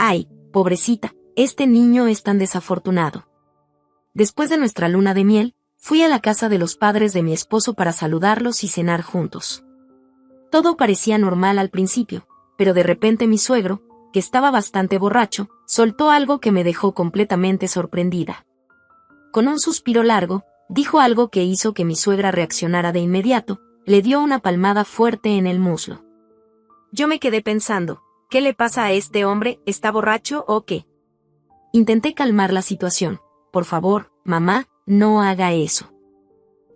Ay, pobrecita, este niño es tan desafortunado. Después de nuestra luna de miel, fui a la casa de los padres de mi esposo para saludarlos y cenar juntos. Todo parecía normal al principio, pero de repente mi suegro, que estaba bastante borracho, soltó algo que me dejó completamente sorprendida. Con un suspiro largo, dijo algo que hizo que mi suegra reaccionara de inmediato, le dio una palmada fuerte en el muslo. Yo me quedé pensando, ¿qué le pasa a este hombre? ¿Está borracho o qué? Intenté calmar la situación. Por favor, mamá, no haga eso.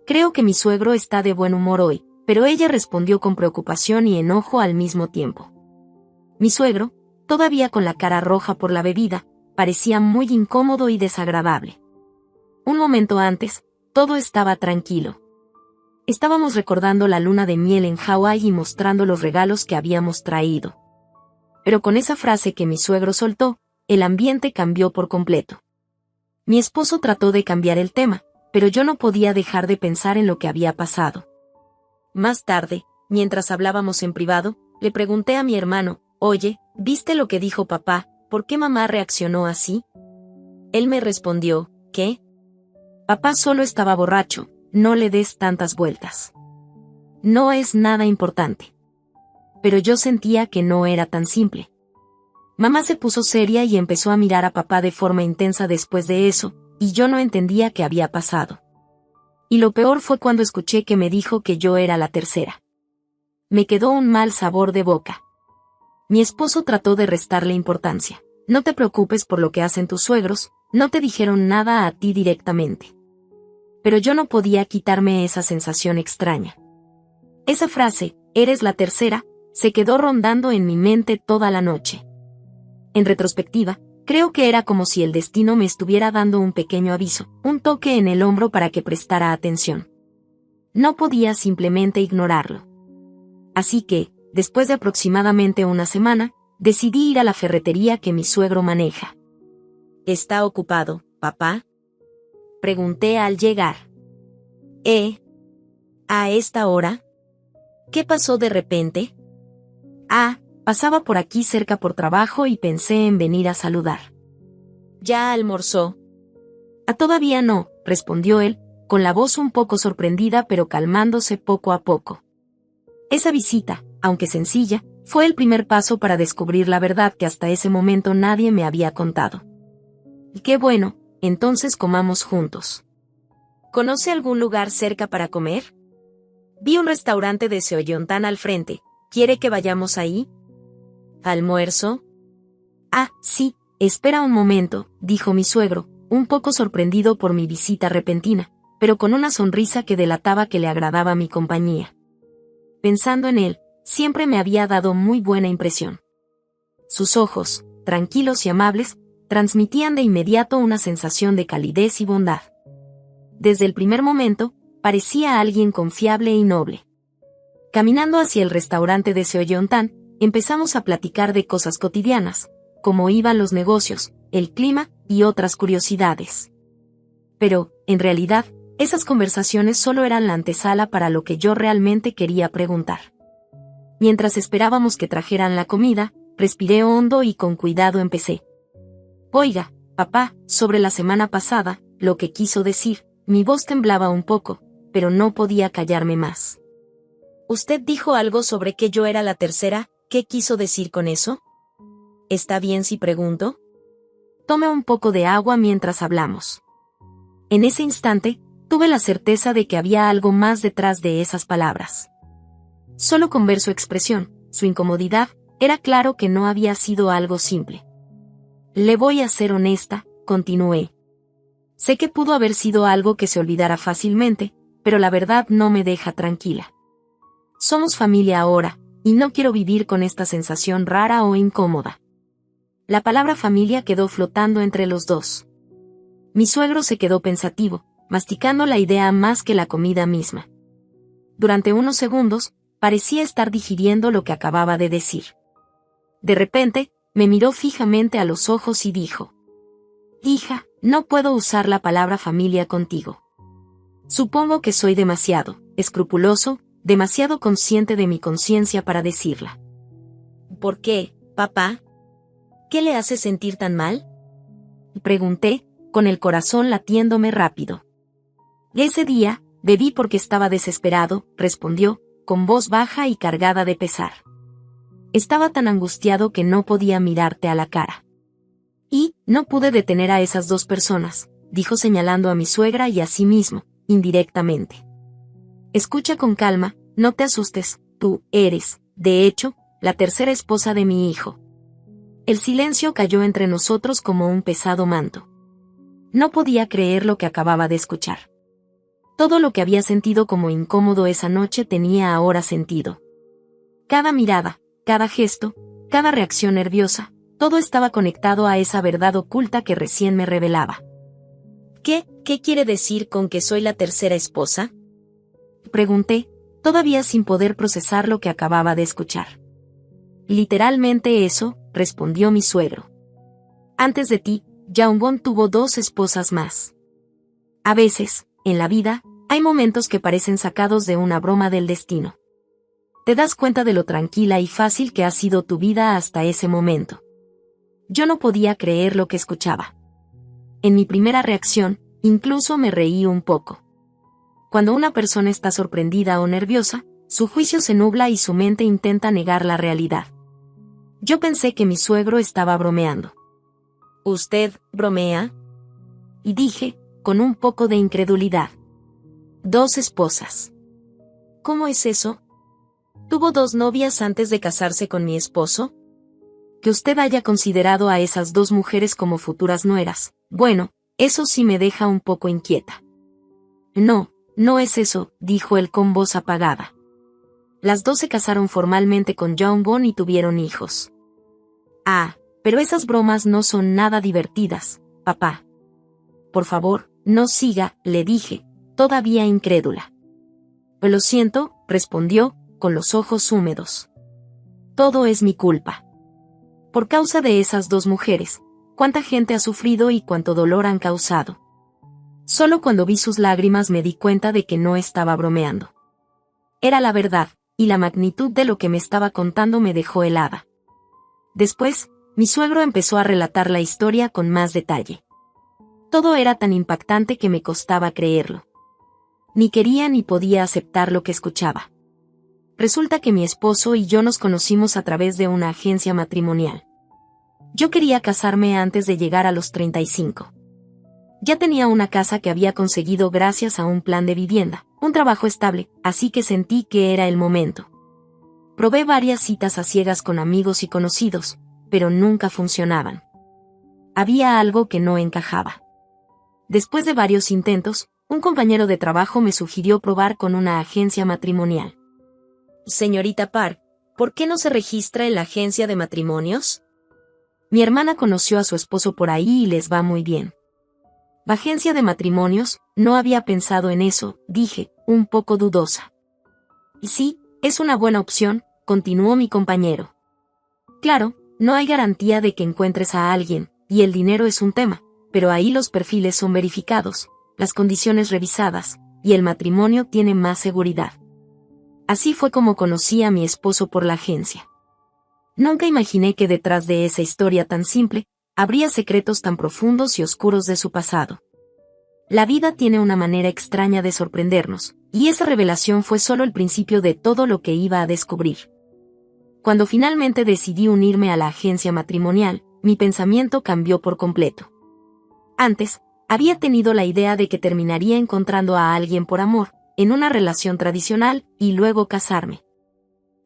Creo que mi suegro está de buen humor hoy, pero ella respondió con preocupación y enojo al mismo tiempo. Mi suegro, todavía con la cara roja por la bebida, parecía muy incómodo y desagradable. Un momento antes, todo estaba tranquilo. Estábamos recordando la luna de miel en Hawái y mostrando los regalos que habíamos traído. Pero con esa frase que mi suegro soltó, el ambiente cambió por completo. Mi esposo trató de cambiar el tema, pero yo no podía dejar de pensar en lo que había pasado. Más tarde, mientras hablábamos en privado, le pregunté a mi hermano, «Oye, ¿viste lo que dijo papá? ¿Por qué mamá reaccionó así?» Él me respondió, «¿Qué? Papá solo estaba borracho, no le des tantas vueltas. No es nada importante». Pero yo sentía que no era tan simple. Mamá se puso seria y empezó a mirar a papá de forma intensa después de eso, y yo no entendía qué había pasado. Y lo peor fue cuando escuché que me dijo que yo era la tercera. Me quedó un mal sabor de boca. Mi esposo trató de restarle importancia. «No te preocupes por lo que hacen tus suegros, no te dijeron nada a ti directamente». Pero yo no podía quitarme esa sensación extraña. Esa frase, «eres la tercera», se quedó rondando en mi mente toda la noche. En retrospectiva, creo que era como si el destino me estuviera dando un pequeño aviso, un toque en el hombro para que prestara atención. No podía simplemente ignorarlo. Así que, después de aproximadamente una semana, decidí ir a la ferretería que mi suegro maneja. «¿Está ocupado, papá?», pregunté al llegar. ¿A esta hora? ¿Qué pasó de repente? Pasaba por aquí cerca por trabajo y pensé en venir a saludar». «¿Ya almorzó?» Todavía no», respondió él, con la voz un poco sorprendida pero calmándose poco a poco. Esa visita, aunque sencilla, fue el primer paso para descubrir la verdad que hasta ese momento nadie me había contado. «Qué bueno, entonces comamos juntos». «¿Conoce algún lugar cerca para comer? Vi un restaurante de Seollontan al frente, ¿quiere que vayamos ahí?» «¿Almuerzo?» Sí, espera un momento», dijo mi suegro, un poco sorprendido por mi visita repentina, pero con una sonrisa que delataba que le agradaba mi compañía. Pensando en él, siempre me había dado muy buena impresión. Sus ojos, tranquilos y amables, transmitían de inmediato una sensación de calidez y bondad. Desde el primer momento, parecía alguien confiable y noble. Caminando hacia el restaurante de Seollontan, empezamos a platicar de cosas cotidianas, cómo iban los negocios, el clima y otras curiosidades. Pero, en realidad, esas conversaciones solo eran la antesala para lo que yo realmente quería preguntar. Mientras esperábamos que trajeran la comida, respiré hondo y con cuidado empecé. «Oiga, papá, sobre la semana pasada, lo que quiso decir», mi voz temblaba un poco, pero no podía callarme más. «Usted dijo algo sobre que yo era la tercera, ¿qué quiso decir con eso? ¿Está bien si pregunto?» Tome un poco de agua mientras hablamos. En ese instante, tuve la certeza de que había algo más detrás de esas palabras. Solo con ver su expresión, su incomodidad, era claro que no había sido algo simple. «Le voy a ser honesta», continué. «Sé que pudo haber sido algo que se olvidara fácilmente, pero la verdad no me deja tranquila. Somos familia ahora, y no quiero vivir con esta sensación rara o incómoda». La palabra familia quedó flotando entre los dos. Mi suegro se quedó pensativo, masticando la idea más que la comida misma. Durante unos segundos, parecía estar digiriendo lo que acababa de decir. De repente, me miró fijamente a los ojos y dijo: «Hija, no puedo usar la palabra familia contigo. Supongo que soy demasiado escrupuloso, demasiado consciente de mi conciencia para decirla». «¿Por qué, papá?». ¿Qué le hace sentir tan mal? Pregunté, con el corazón latiéndome rápido. Ese día, bebí porque estaba desesperado, respondió, con voz baja y cargada de pesar. Estaba tan angustiado que no podía mirarte a la cara. Y, no pude detener a esas dos personas, dijo señalando a mi suegra y a sí mismo, indirectamente. Escucha con calma, no te asustes, tú eres, de hecho, la tercera esposa de mi hijo. El silencio cayó entre nosotros como un pesado manto. No podía creer lo que acababa de escuchar. Todo lo que había sentido como incómodo esa noche tenía ahora sentido. Cada mirada, cada gesto, cada reacción nerviosa, todo estaba conectado a esa verdad oculta que recién me revelaba. ¿Qué quiere decir con que soy la tercera esposa? Pregunté, todavía sin poder procesar lo que acababa de escuchar. Literalmente eso, respondió mi suegro. Antes de ti, Jaunbon tuvo 2 esposas más. A veces, en la vida, hay momentos que parecen sacados de una broma del destino. Te das cuenta de lo tranquila y fácil que ha sido tu vida hasta ese momento. Yo no podía creer lo que escuchaba. En mi primera reacción, incluso me reí un poco. Cuando una persona está sorprendida o nerviosa, su juicio se nubla y su mente intenta negar la realidad. Yo pensé que mi suegro estaba bromeando. ¿Usted bromea? Y dije, con un poco de incredulidad. 2 esposas. ¿Cómo es eso? ¿Tuvo 2 novias antes de casarse con mi esposo? Que usted haya considerado a esas 2 mujeres como futuras nueras, bueno, eso sí me deja un poco inquieta. No es eso, dijo él con voz apagada. Las 2 se casaron formalmente con Jaunbon y tuvieron hijos. Ah, pero esas bromas no son nada divertidas, papá. Por favor, no siga, le dije, todavía incrédula. Lo siento, respondió, con los ojos húmedos. Todo es mi culpa. Por causa de esas 2 mujeres, cuánta gente ha sufrido y cuánto dolor han causado. Solo cuando vi sus lágrimas me di cuenta de que no estaba bromeando. Era la verdad, y la magnitud de lo que me estaba contando me dejó helada. Después, mi suegro empezó a relatar la historia con más detalle. Todo era tan impactante que me costaba creerlo. Ni quería ni podía aceptar lo que escuchaba. Resulta que mi esposo y yo nos conocimos a través de una agencia matrimonial. Yo quería casarme antes de llegar a los 35. Ya tenía una casa que había conseguido gracias a un plan de vivienda, un trabajo estable, así que sentí que era el momento. Probé varias citas a ciegas con amigos y conocidos, pero nunca funcionaban. Había algo que no encajaba. Después de varios intentos, un compañero de trabajo me sugirió probar con una agencia matrimonial. Señorita Park, ¿por qué no se registra en la agencia de matrimonios? Mi hermana conoció a su esposo por ahí y les va muy bien. ¿La agencia de matrimonios? No había pensado en eso, dije, un poco dudosa. Y sí, es una buena opción, continuó mi compañero. Claro, no hay garantía de que encuentres a alguien, y el dinero es un tema, pero ahí los perfiles son verificados, las condiciones revisadas, y el matrimonio tiene más seguridad. Así fue como conocí a mi esposo por la agencia. Nunca imaginé que detrás de esa historia tan simple, habría secretos tan profundos y oscuros de su pasado. La vida tiene una manera extraña de sorprendernos, y esa revelación fue solo el principio de todo lo que iba a descubrir. Cuando finalmente decidí unirme a la agencia matrimonial, mi pensamiento cambió por completo. Antes, había tenido la idea de que terminaría encontrando a alguien por amor, en una relación tradicional, y luego casarme.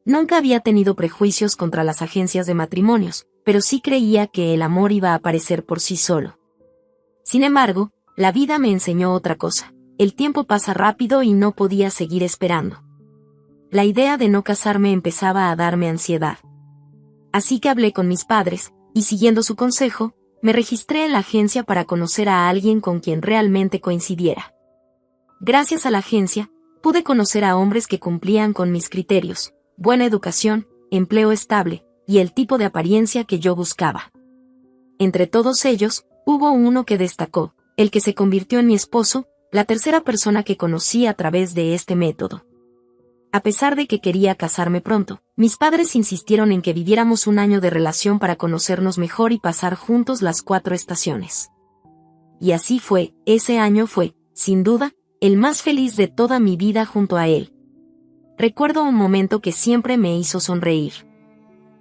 Nunca había tenido prejuicios contra las agencias de matrimonios, pero sí creía que el amor iba a aparecer por sí solo. Sin embargo, la vida me enseñó otra cosa. El tiempo pasa rápido y no podía seguir esperando. La idea de no casarme empezaba a darme ansiedad. Así que hablé con mis padres, y siguiendo su consejo, me registré en la agencia para conocer a alguien con quien realmente coincidiera. Gracias a la agencia, pude conocer a hombres que cumplían con mis criterios: buena educación, empleo estable, y el tipo de apariencia que yo buscaba. Entre todos ellos, hubo uno que destacó, el que se convirtió en mi esposo, la tercera persona que conocí a través de este método. A pesar de que quería casarme pronto, mis padres insistieron en que viviéramos un año de relación para conocernos mejor y pasar juntos las 4 estaciones. Y así fue. Ese año fue, sin duda, el más feliz de toda mi vida junto a él. Recuerdo un momento que siempre me hizo sonreír.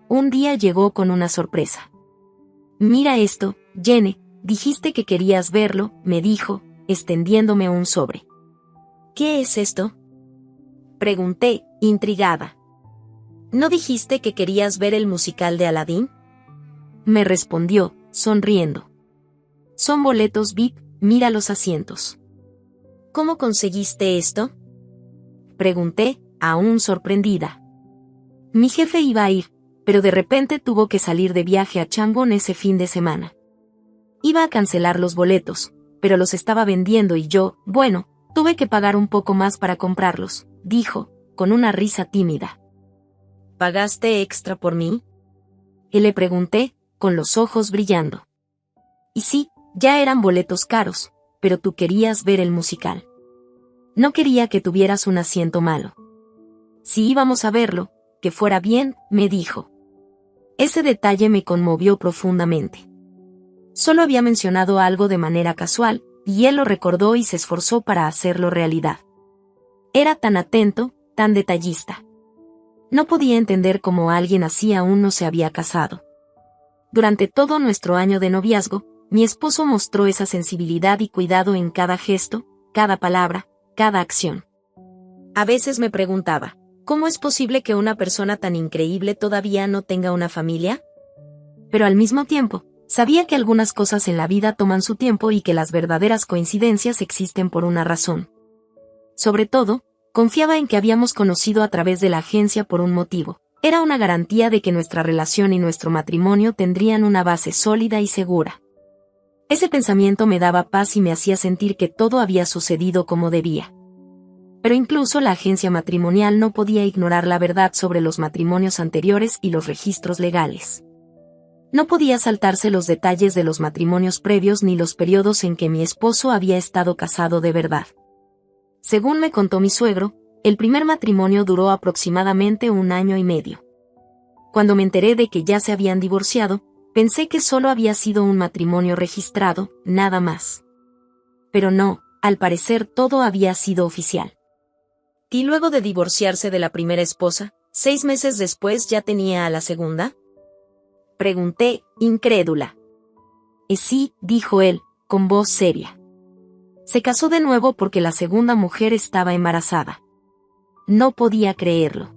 Un día llegó con una sorpresa. «Mira esto, Jenny, dijiste que querías verlo», me dijo, extendiéndome un sobre. «¿Qué es esto?», pregunté, intrigada. «¿No dijiste que querías ver el musical de Aladín?», me respondió, sonriendo. «Son boletos VIP, mira los asientos». «¿Cómo conseguiste esto?», pregunté, aún sorprendida. Mi jefe iba a ir, pero de repente tuvo que salir de viaje a Changwon ese fin de semana. Iba a cancelar los boletos, pero los estaba vendiendo y yo, bueno, tuve que pagar un poco más para comprarlos, dijo, con una risa tímida. «¿Pagaste extra por mí?», y le pregunté, con los ojos brillando. Y sí, ya eran boletos caros, pero tú querías ver el musical. No quería que tuvieras un asiento malo. Si íbamos a verlo, que fuera bien, me dijo. Ese detalle me conmovió profundamente. Solo había mencionado algo de manera casual, y él lo recordó y se esforzó para hacerlo realidad. Era tan atento, tan detallista. No podía entender cómo alguien así aún no se había casado. Durante todo nuestro año de noviazgo, mi esposo mostró esa sensibilidad y cuidado en cada gesto, cada palabra, cada acción. A veces me preguntaba, ¿cómo es posible que una persona tan increíble todavía no tenga una familia? Pero al mismo tiempo, sabía que algunas cosas en la vida toman su tiempo y que las verdaderas coincidencias existen por una razón. Sobre todo, confiaba en que habíamos conocido a través de la agencia por un motivo. Era una garantía de que nuestra relación y nuestro matrimonio tendrían una base sólida y segura. Ese pensamiento me daba paz y me hacía sentir que todo había sucedido como debía. Pero incluso la agencia matrimonial no podía ignorar la verdad sobre los matrimonios anteriores y los registros legales. No podía saltarse los detalles de los matrimonios previos ni los periodos en que mi esposo había estado casado de verdad. Según me contó mi suegro, el primer matrimonio duró aproximadamente 1 año y medio. Cuando me enteré de que ya se habían divorciado, pensé que solo había sido un matrimonio registrado, nada más. Pero no, al parecer todo había sido oficial. ¿Y luego de divorciarse de la primera esposa, 6 meses después ya tenía a la segunda?, pregunté, incrédula. Sí, dijo él, con voz seria. Se casó de nuevo porque la segunda mujer estaba embarazada. No podía creerlo.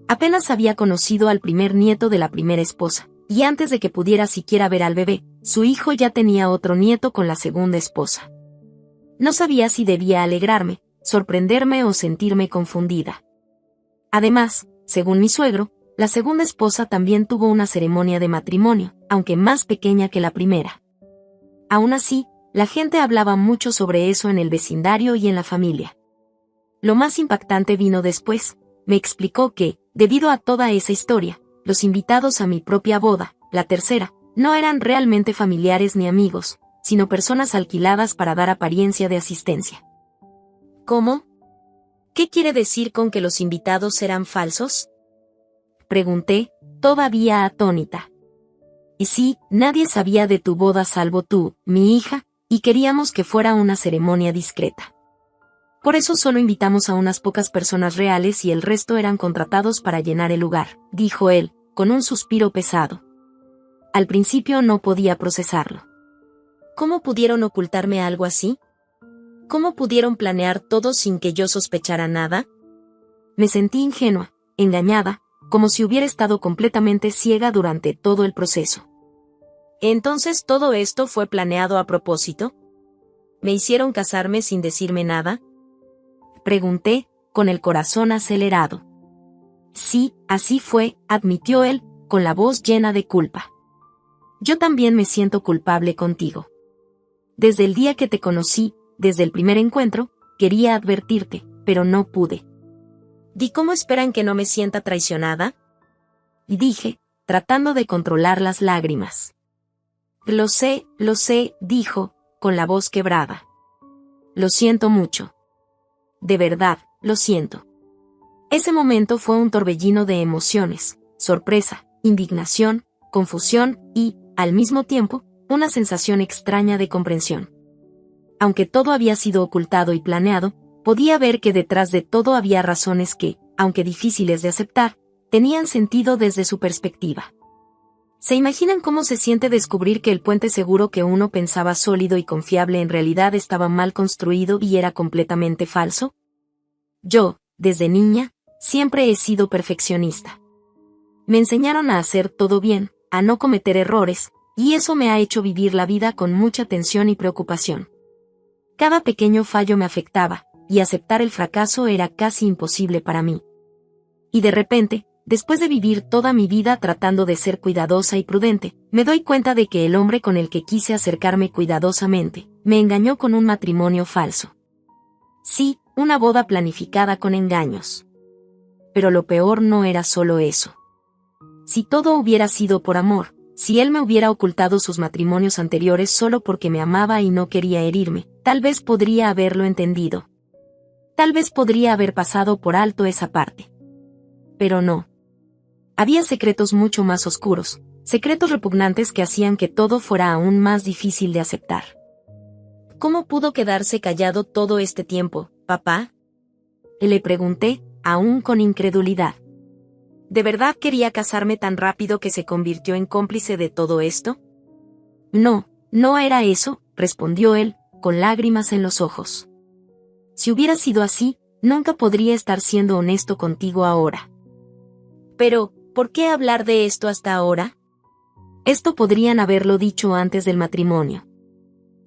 Apenas había conocido al primer nieto de la primera esposa, y antes de que pudiera siquiera ver al bebé, su hijo ya tenía otro nieto con la segunda esposa. No sabía si debía alegrarme, sorprenderme o sentirme confundida. Además, según mi suegro, la segunda esposa también tuvo una ceremonia de matrimonio, aunque más pequeña que la primera. Aún así, la gente hablaba mucho sobre eso en el vecindario y en la familia. Lo más impactante vino después. Me explicó que, debido a toda esa historia, los invitados a mi propia boda, la tercera, no eran realmente familiares ni amigos, sino personas alquiladas para dar apariencia de asistencia. ¿Cómo? ¿Qué quiere decir con que los invitados eran falsos?, pregunté, todavía atónita. Y sí, nadie sabía de tu boda salvo tú, mi hija, y queríamos que fuera una ceremonia discreta. Por eso solo invitamos a unas pocas personas reales y el resto eran contratados para llenar el lugar, dijo él, con un suspiro pesado. Al principio no podía procesarlo. ¿Cómo pudieron ocultarme algo así? ¿Cómo pudieron planear todo sin que yo sospechara nada? Me sentí ingenua, engañada, como si hubiera estado completamente ciega durante todo el proceso. ¿Entonces todo esto fue planeado a propósito? ¿Me hicieron casarme sin decirme nada?, pregunté, con el corazón acelerado. Sí, así fue, admitió él, con la voz llena de culpa. Yo también me siento culpable contigo. Desde el día que te conocí, desde el primer encuentro, quería advertirte, pero no pude. ¿Y cómo esperan que no me sienta traicionada?, y dije, tratando de controlar las lágrimas. Lo sé, dijo, con la voz quebrada. Lo siento mucho. De verdad, lo siento. Ese momento fue un torbellino de emociones, sorpresa, indignación, confusión y, al mismo tiempo, una sensación extraña de comprensión. Aunque todo había sido ocultado y planeado, podía ver que detrás de todo había razones que, aunque difíciles de aceptar, tenían sentido desde su perspectiva. ¿Se imaginan cómo se siente descubrir que el puente seguro que uno pensaba sólido y confiable en realidad estaba mal construido y era completamente falso? Yo, desde niña, siempre he sido perfeccionista. Me enseñaron a hacer todo bien, a no cometer errores, y eso me ha hecho vivir la vida con mucha tensión y preocupación. Cada pequeño fallo me afectaba, y aceptar el fracaso era casi imposible para mí. Y de repente, después de vivir toda mi vida tratando de ser cuidadosa y prudente, me doy cuenta de que el hombre con el que quise acercarme cuidadosamente, me engañó con un matrimonio falso. Sí, una boda planificada con engaños. Pero lo peor no era solo eso. Si todo hubiera sido por amor, si él me hubiera ocultado sus matrimonios anteriores solo porque me amaba y no quería herirme, tal vez podría haberlo entendido. Tal vez podría haber pasado por alto esa parte. Pero no. Había secretos mucho más oscuros, secretos repugnantes que hacían que todo fuera aún más difícil de aceptar. ¿Cómo pudo quedarse callado todo este tiempo, papá? Le pregunté, aún con incredulidad. ¿De verdad quería casarme tan rápido que se convirtió en cómplice de todo esto? No, no era eso, respondió él, con lágrimas en los ojos. Si hubiera sido así, nunca podría estar siendo honesto contigo ahora. Pero, ¿por qué hablar de esto hasta ahora? Esto podrían haberlo dicho antes del matrimonio.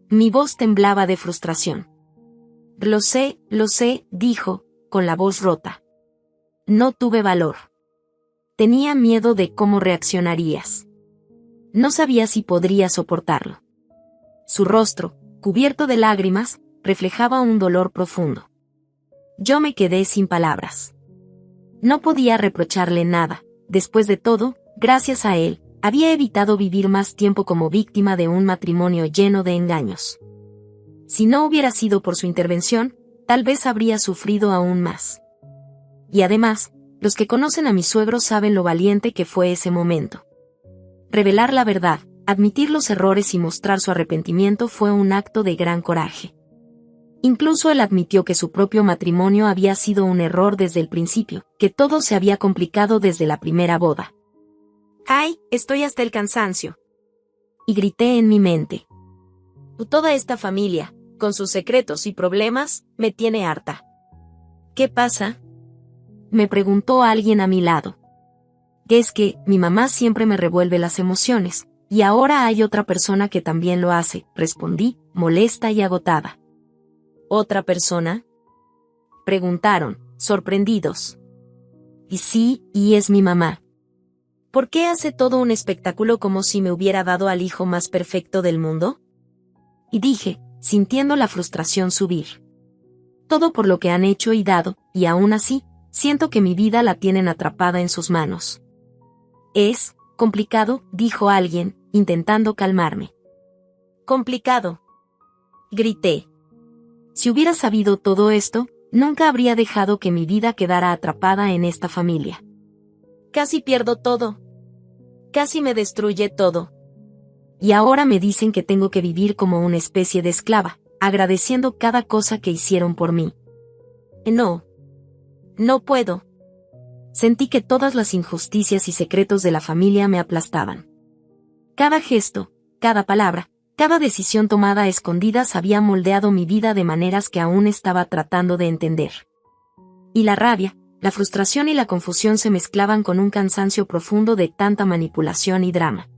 Mi voz temblaba de frustración. Lo sé, dijo, con la voz rota. No tuve valor. Tenía miedo de cómo reaccionarías. No sabía si podría soportarlo. Su rostro, cubierto de lágrimas, reflejaba un dolor profundo. Yo me quedé sin palabras. No podía reprocharle nada. Después de todo, gracias a él, había evitado vivir más tiempo como víctima de un matrimonio lleno de engaños. Si no hubiera sido por su intervención, tal vez habría sufrido aún más. Y además, los que conocen a mi suegro saben lo valiente que fue ese momento. Revelar la verdad, admitir los errores y mostrar su arrepentimiento fue un acto de gran coraje. Incluso él admitió que su propio matrimonio había sido un error desde el principio, que todo se había complicado desde la primera boda. ¡Ay, estoy hasta el cansancio! Y grité en mi mente. Toda esta familia, con sus secretos y problemas, me tiene harta. ¿Qué pasa?, me preguntó alguien a mi lado. Es que, mi mamá siempre me revuelve las emociones, y ahora hay otra persona que también lo hace, respondí, molesta y agotada. ¿Otra persona?, preguntaron, sorprendidos. Y sí, y es mi mamá. ¿Por qué hace todo un espectáculo como si me hubiera dado al hijo más perfecto del mundo? Y dije, sintiendo la frustración subir. Todo por lo que han hecho y dado, y aún así, siento que mi vida la tienen atrapada en sus manos. Es complicado, dijo alguien, intentando calmarme. ¿Complicado?, grité. Si hubiera sabido todo esto, nunca habría dejado que mi vida quedara atrapada en esta familia. Casi pierdo todo. Casi me destruye todo. Y ahora me dicen que tengo que vivir como una especie de esclava, agradeciendo cada cosa que hicieron por mí. No. No puedo. Sentí que todas las injusticias y secretos de la familia me aplastaban. Cada gesto, cada palabra, cada decisión tomada a escondidas había moldeado mi vida de maneras que aún estaba tratando de entender. Y la rabia, la frustración y la confusión se mezclaban con un cansancio profundo de tanta manipulación y drama.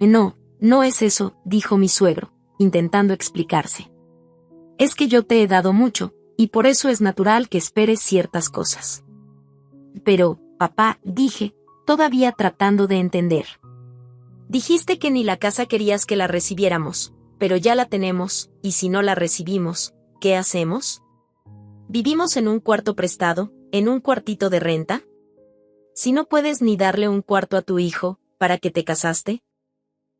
No, no es eso, dijo mi suegro, intentando explicarse. Es que yo te he dado mucho, y por eso es natural que esperes ciertas cosas. Pero, papá, dije, todavía tratando de entender. Dijiste que ni la casa querías que la recibiéramos, pero ya la tenemos, y si no la recibimos, ¿qué hacemos? ¿Vivimos en un cuarto prestado, en un cuartito de renta? Si no puedes ni darle un cuarto a tu hijo, ¿para qué te casaste?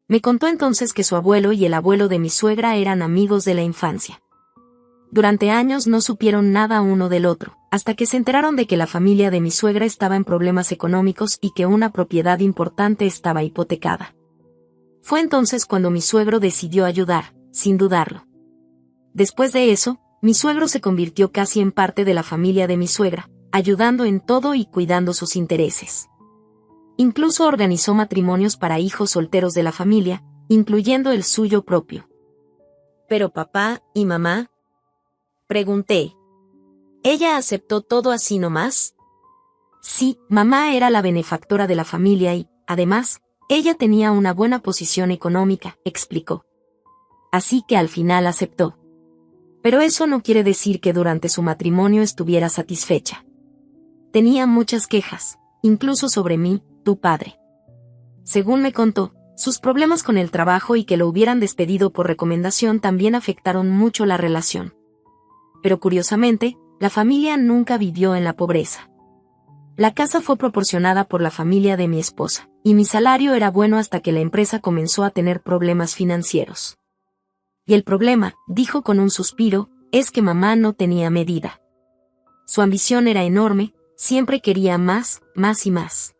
Me contó entonces que su abuelo y el abuelo de mi suegra eran amigos de la infancia. Durante años no supieron nada uno del otro, hasta que se enteraron de que la familia de mi suegra estaba en problemas económicos y que una propiedad importante estaba hipotecada. Fue entonces cuando mi suegro decidió ayudar, sin dudarlo. Después de eso, mi suegro se convirtió casi en parte de la familia de mi suegra, ayudando en todo y cuidando sus intereses. Incluso organizó matrimonios para hijos solteros de la familia, incluyendo el suyo propio. ¿Pero papá y mamá? Pregunté. ¿Ella aceptó todo así nomás? Sí, mamá era la benefactora de la familia y, además, ella tenía una buena posición económica, explicó. Así que al final aceptó. Pero eso no quiere decir que durante su matrimonio estuviera satisfecha. Tenía muchas quejas, incluso sobre mí, tu padre. Según me contó, sus problemas con el trabajo y que lo hubieran despedido por recomendación también afectaron mucho la relación. Pero curiosamente, la familia nunca vivió en la pobreza. La casa fue proporcionada por la familia de mi esposa, y mi salario era bueno hasta que la empresa comenzó a tener problemas financieros. Y el problema, dijo con un suspiro, es que mamá no tenía medida. Su ambición era enorme, siempre quería más, más y más.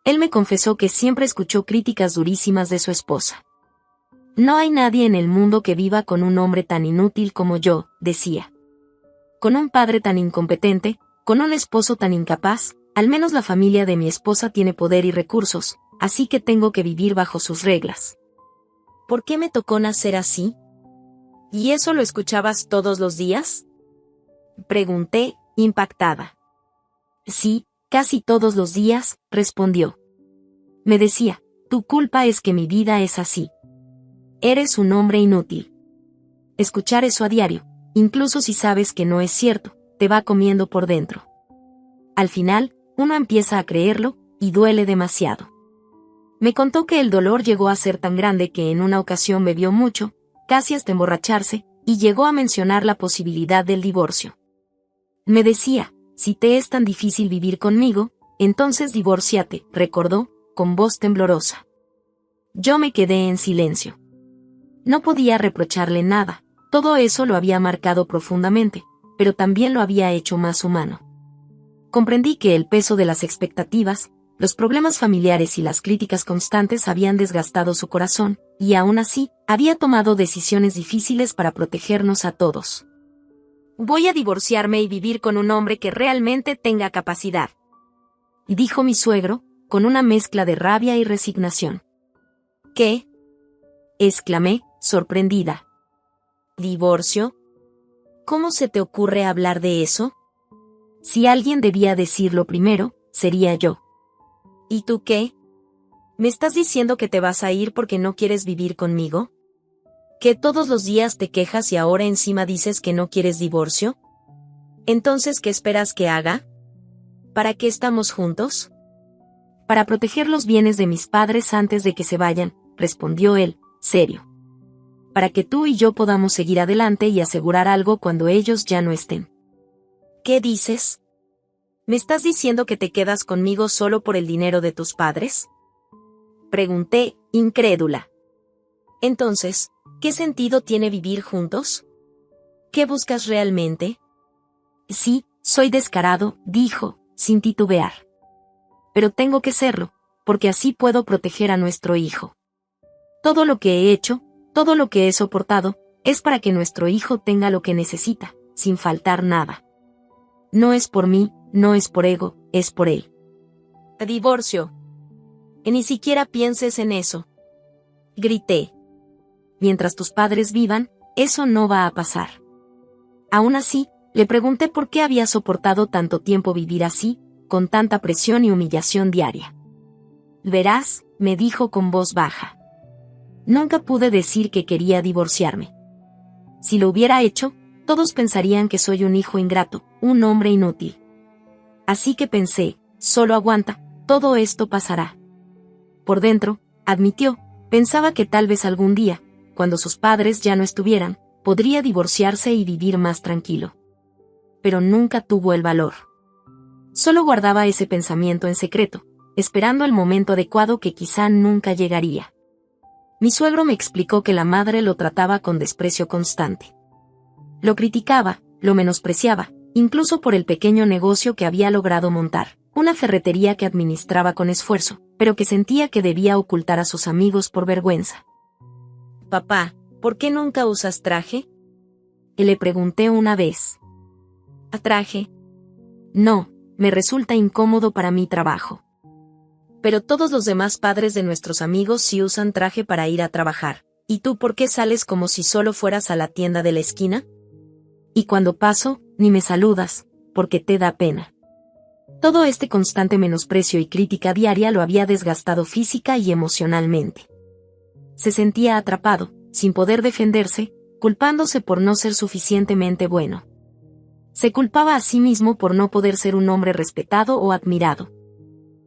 Él me confesó que siempre escuchó críticas durísimas de su esposa. No hay nadie en el mundo que viva con un hombre tan inútil como yo, decía. Con un padre tan incompetente, con un esposo tan incapaz, al menos la familia de mi esposa tiene poder y recursos, así que tengo que vivir bajo sus reglas. ¿Por qué me tocó nacer así? ¿Y eso lo escuchabas todos los días? Pregunté, impactada. Sí, casi todos los días, respondió. Me decía, tu culpa es que mi vida es así. Eres un hombre inútil. Escuchar eso a diario, incluso si sabes que no es cierto, te va comiendo por dentro. Al final, uno empieza a creerlo, y duele demasiado. Me contó que el dolor llegó a ser tan grande que en una ocasión bebió mucho, casi hasta emborracharse, y llegó a mencionar la posibilidad del divorcio. Me decía, si te es tan difícil vivir conmigo, entonces divórciate, recordó, con voz temblorosa. Yo me quedé en silencio. No podía reprocharle nada, todo eso lo había marcado profundamente, pero también lo había hecho más humano. Comprendí que el peso de las expectativas, los problemas familiares y las críticas constantes habían desgastado su corazón, y aún así, había tomado decisiones difíciles para protegernos a todos. Voy a divorciarme y vivir con un hombre que realmente tenga capacidad, dijo mi suegro, con una mezcla de rabia y resignación. ¿Qué? Exclamé, sorprendida. ¿Divorcio? ¿Cómo se te ocurre hablar de eso? Si alguien debía decirlo primero, sería yo. ¿Y tú qué? ¿Me estás diciendo que te vas a ir porque no quieres vivir conmigo? ¿Que todos los días te quejas y ahora encima dices que no quieres divorcio? Entonces, ¿qué esperas que haga? ¿Para qué estamos juntos? Para proteger los bienes de mis padres antes de que se vayan, respondió él, serio. Para que tú y yo podamos seguir adelante y asegurar algo cuando ellos ya no estén. ¿Qué dices? ¿Me estás diciendo que te quedas conmigo solo por el dinero de tus padres? Pregunté, incrédula. Entonces, ¿qué sentido tiene vivir juntos? ¿Qué buscas realmente? Sí, soy descarado, dijo, sin titubear. Pero tengo que serlo, porque así puedo proteger a nuestro hijo. Todo lo que he hecho, todo lo que he soportado, es para que nuestro hijo tenga lo que necesita, sin faltar nada. No es por mí, no es por ego, es por él. Te divorcio. Y ni siquiera pienses en eso. Grité. Mientras tus padres vivan, eso no va a pasar. Aún así, le pregunté por qué había soportado tanto tiempo vivir así, con tanta presión y humillación diaria. Verás, me dijo con voz baja. Nunca pude decir que quería divorciarme. Si lo hubiera hecho, todos pensarían que soy un hijo ingrato, un hombre inútil. Así que pensé, solo aguanta, todo esto pasará. Por dentro, admitió, pensaba que tal vez algún día, cuando sus padres ya no estuvieran, podría divorciarse y vivir más tranquilo. Pero nunca tuvo el valor. Solo guardaba ese pensamiento en secreto, esperando el momento adecuado que quizá nunca llegaría. Mi suegro me explicó que la madre lo trataba con desprecio constante. Lo criticaba, lo menospreciaba, incluso por el pequeño negocio que había logrado montar, una ferretería que administraba con esfuerzo, pero que sentía que debía ocultar a sus amigos por vergüenza. «Papá, ¿por qué nunca usas traje?», le pregunté una vez. «¿A traje? No, me resulta incómodo para mi trabajo». «Pero todos los demás padres de nuestros amigos sí usan traje para ir a trabajar. ¿Y tú por qué sales como si solo fueras a la tienda de la esquina? Y cuando paso, ni me saludas, porque te da pena». Todo este constante menosprecio y crítica diaria lo había desgastado física y emocionalmente. Se sentía atrapado, sin poder defenderse, culpándose por no ser suficientemente bueno. Se culpaba a sí mismo por no poder ser un hombre respetado o admirado.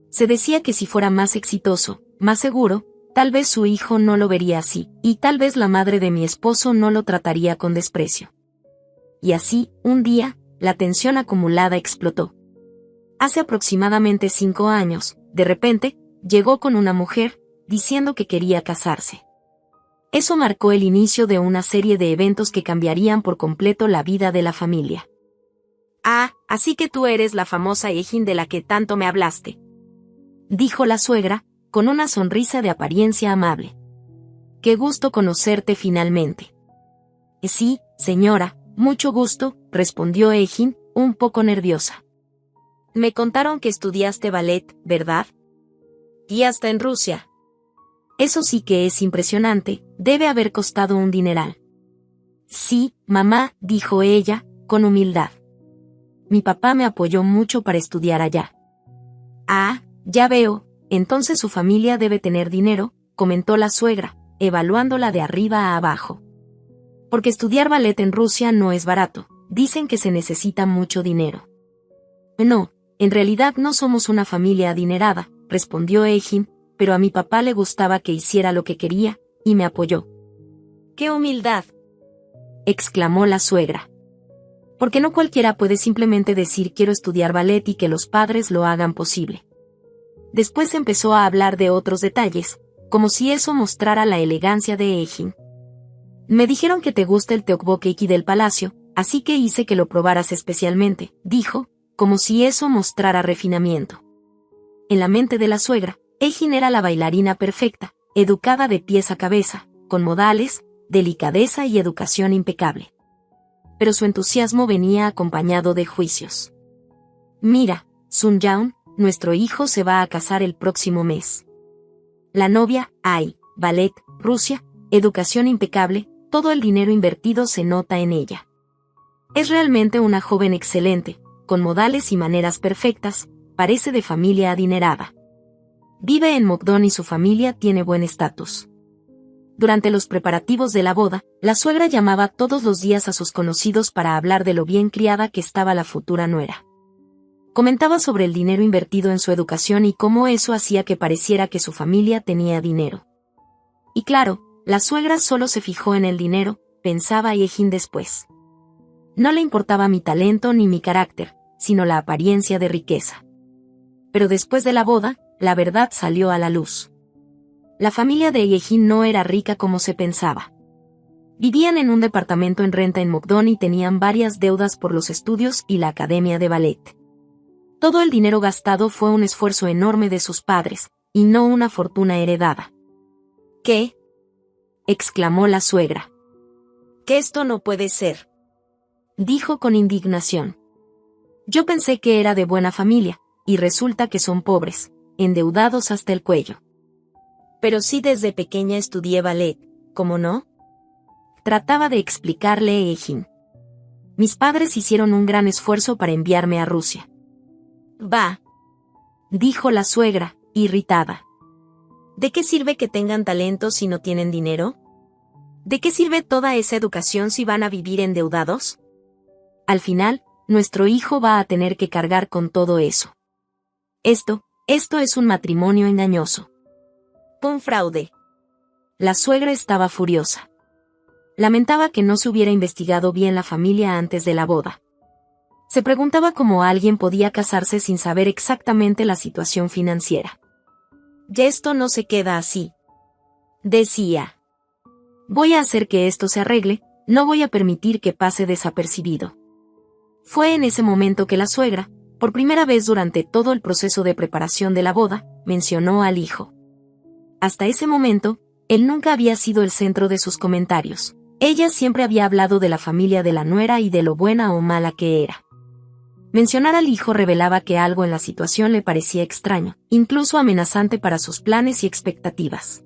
Se decía que si fuera más exitoso, más seguro, tal vez su hijo no lo vería así, y tal vez la madre de mi esposo no lo trataría con desprecio. Y así, un día, la tensión acumulada explotó. Hace aproximadamente 5 años, de repente, llegó con una mujer, diciendo que quería casarse. Eso marcó el inicio de una serie de eventos que cambiarían por completo la vida de la familia. «Ah, así que tú eres la famosa Ejin de la que tanto me hablaste», dijo la suegra, con una sonrisa de apariencia amable. «Qué gusto conocerte finalmente». «Sí, señora, mucho gusto», respondió Ejin, un poco nerviosa. «Me contaron que estudiaste ballet, ¿verdad? Y hasta en Rusia». «Eso sí que es impresionante, debe haber costado un dineral». «Sí, mamá», dijo ella, con humildad. «Mi papá me apoyó mucho para estudiar allá». «Ah, ya veo, entonces su familia debe tener dinero», comentó la suegra, evaluándola de arriba a abajo. «Porque estudiar ballet en Rusia no es barato, dicen que se necesita mucho dinero». «No, en realidad no somos una familia adinerada», respondió Ejin, «pero a mi papá le gustaba que hiciera lo que quería, y me apoyó». «¡Qué humildad!», exclamó la suegra. «Porque no cualquiera puede simplemente decir quiero estudiar ballet y que los padres lo hagan posible». Después empezó a hablar de otros detalles, como si eso mostrara la elegancia de Ejin. «Me dijeron que te gusta el tteokbokki del palacio, así que hice que lo probaras especialmente», dijo, como si eso mostrara refinamiento. En la mente de la suegra, Ejin era la bailarina perfecta, educada de pies a cabeza, con modales, delicadeza y educación impecable. Pero su entusiasmo venía acompañado de juicios. «Mira, Sun Yaun, nuestro hijo se va a casar el próximo mes. La novia, hay, ballet, Rusia, educación impecable, todo el dinero invertido se nota en ella. Es realmente una joven excelente, con modales y maneras perfectas, parece de familia adinerada. Vive en Mokdon y su familia tiene buen estatus». Durante los preparativos de la boda, la suegra llamaba todos los días a sus conocidos para hablar de lo bien criada que estaba la futura nuera. Comentaba sobre el dinero invertido en su educación y cómo eso hacía que pareciera que su familia tenía dinero. Y claro, la suegra solo se fijó en el dinero, pensaba Ejin después. No le importaba mi talento ni mi carácter, sino la apariencia de riqueza. Pero después de la boda, la verdad salió a la luz. La familia de Ejin no era rica como se pensaba. Vivían en un departamento en renta en Mokdon y tenían varias deudas por los estudios y la academia de ballet. Todo el dinero gastado fue un esfuerzo enorme de sus padres, y no una fortuna heredada. «¿Qué?», exclamó la suegra. «Que esto no puede ser», dijo con indignación. «Yo pensé que era de buena familia, y resulta que son pobres, endeudados hasta el cuello». «Pero sí desde pequeña estudié ballet, ¿cómo no?», trataba de explicarle Ejin. «Mis padres hicieron un gran esfuerzo para enviarme a Rusia». «Bah», dijo la suegra, irritada. «¿De qué sirve que tengan talento si no tienen dinero? ¿De qué sirve toda esa educación si van a vivir endeudados? Al final, nuestro hijo va a tener que cargar con todo eso. Esto es un matrimonio engañoso. Un fraude». La suegra estaba furiosa. Lamentaba que no se hubiera investigado bien la familia antes de la boda. Se preguntaba cómo alguien podía casarse sin saber exactamente la situación financiera. «Ya esto no se queda así», decía. «Voy a hacer que esto se arregle», No voy a permitir que pase desapercibido. Fue en ese momento que la suegra, por primera vez durante todo el proceso de preparación de la boda, mencionó al hijo. Hasta ese momento, él nunca había sido el centro de sus comentarios. Ella siempre había hablado de la familia de la nuera y de lo buena o mala que era. Mencionar al hijo revelaba que algo en la situación le parecía extraño, incluso amenazante para sus planes y expectativas.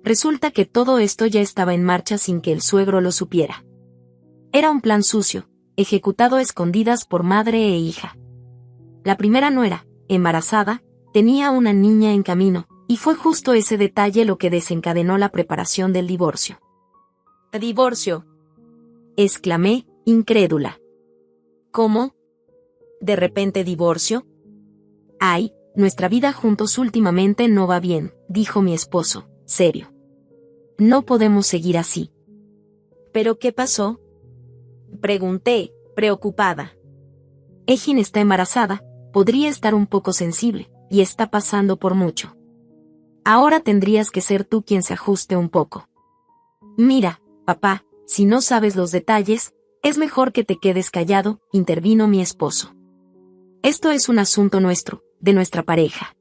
Resulta que todo esto ya estaba en marcha sin que el suegro lo supiera. Era un plan sucio, ejecutado a escondidas por madre e hija. La primera nuera, embarazada, tenía una niña en camino, y fue justo ese detalle lo que desencadenó la preparación del divorcio. «¿Divorcio?», exclamé, incrédula. «¿Cómo? ¿De repente divorcio?». «Ay, nuestra vida juntos últimamente no va bien», dijo mi esposo, serio. «No podemos seguir así». «¿Pero qué pasó?», pregunté, preocupada. «Ejin está embarazada, podría estar un poco sensible, y está pasando por mucho. Ahora tendrías que ser tú quien se ajuste un poco». «Mira, papá, si no sabes los detalles, es mejor que te quedes callado», intervino mi esposo. «Esto es un asunto nuestro, de nuestra pareja.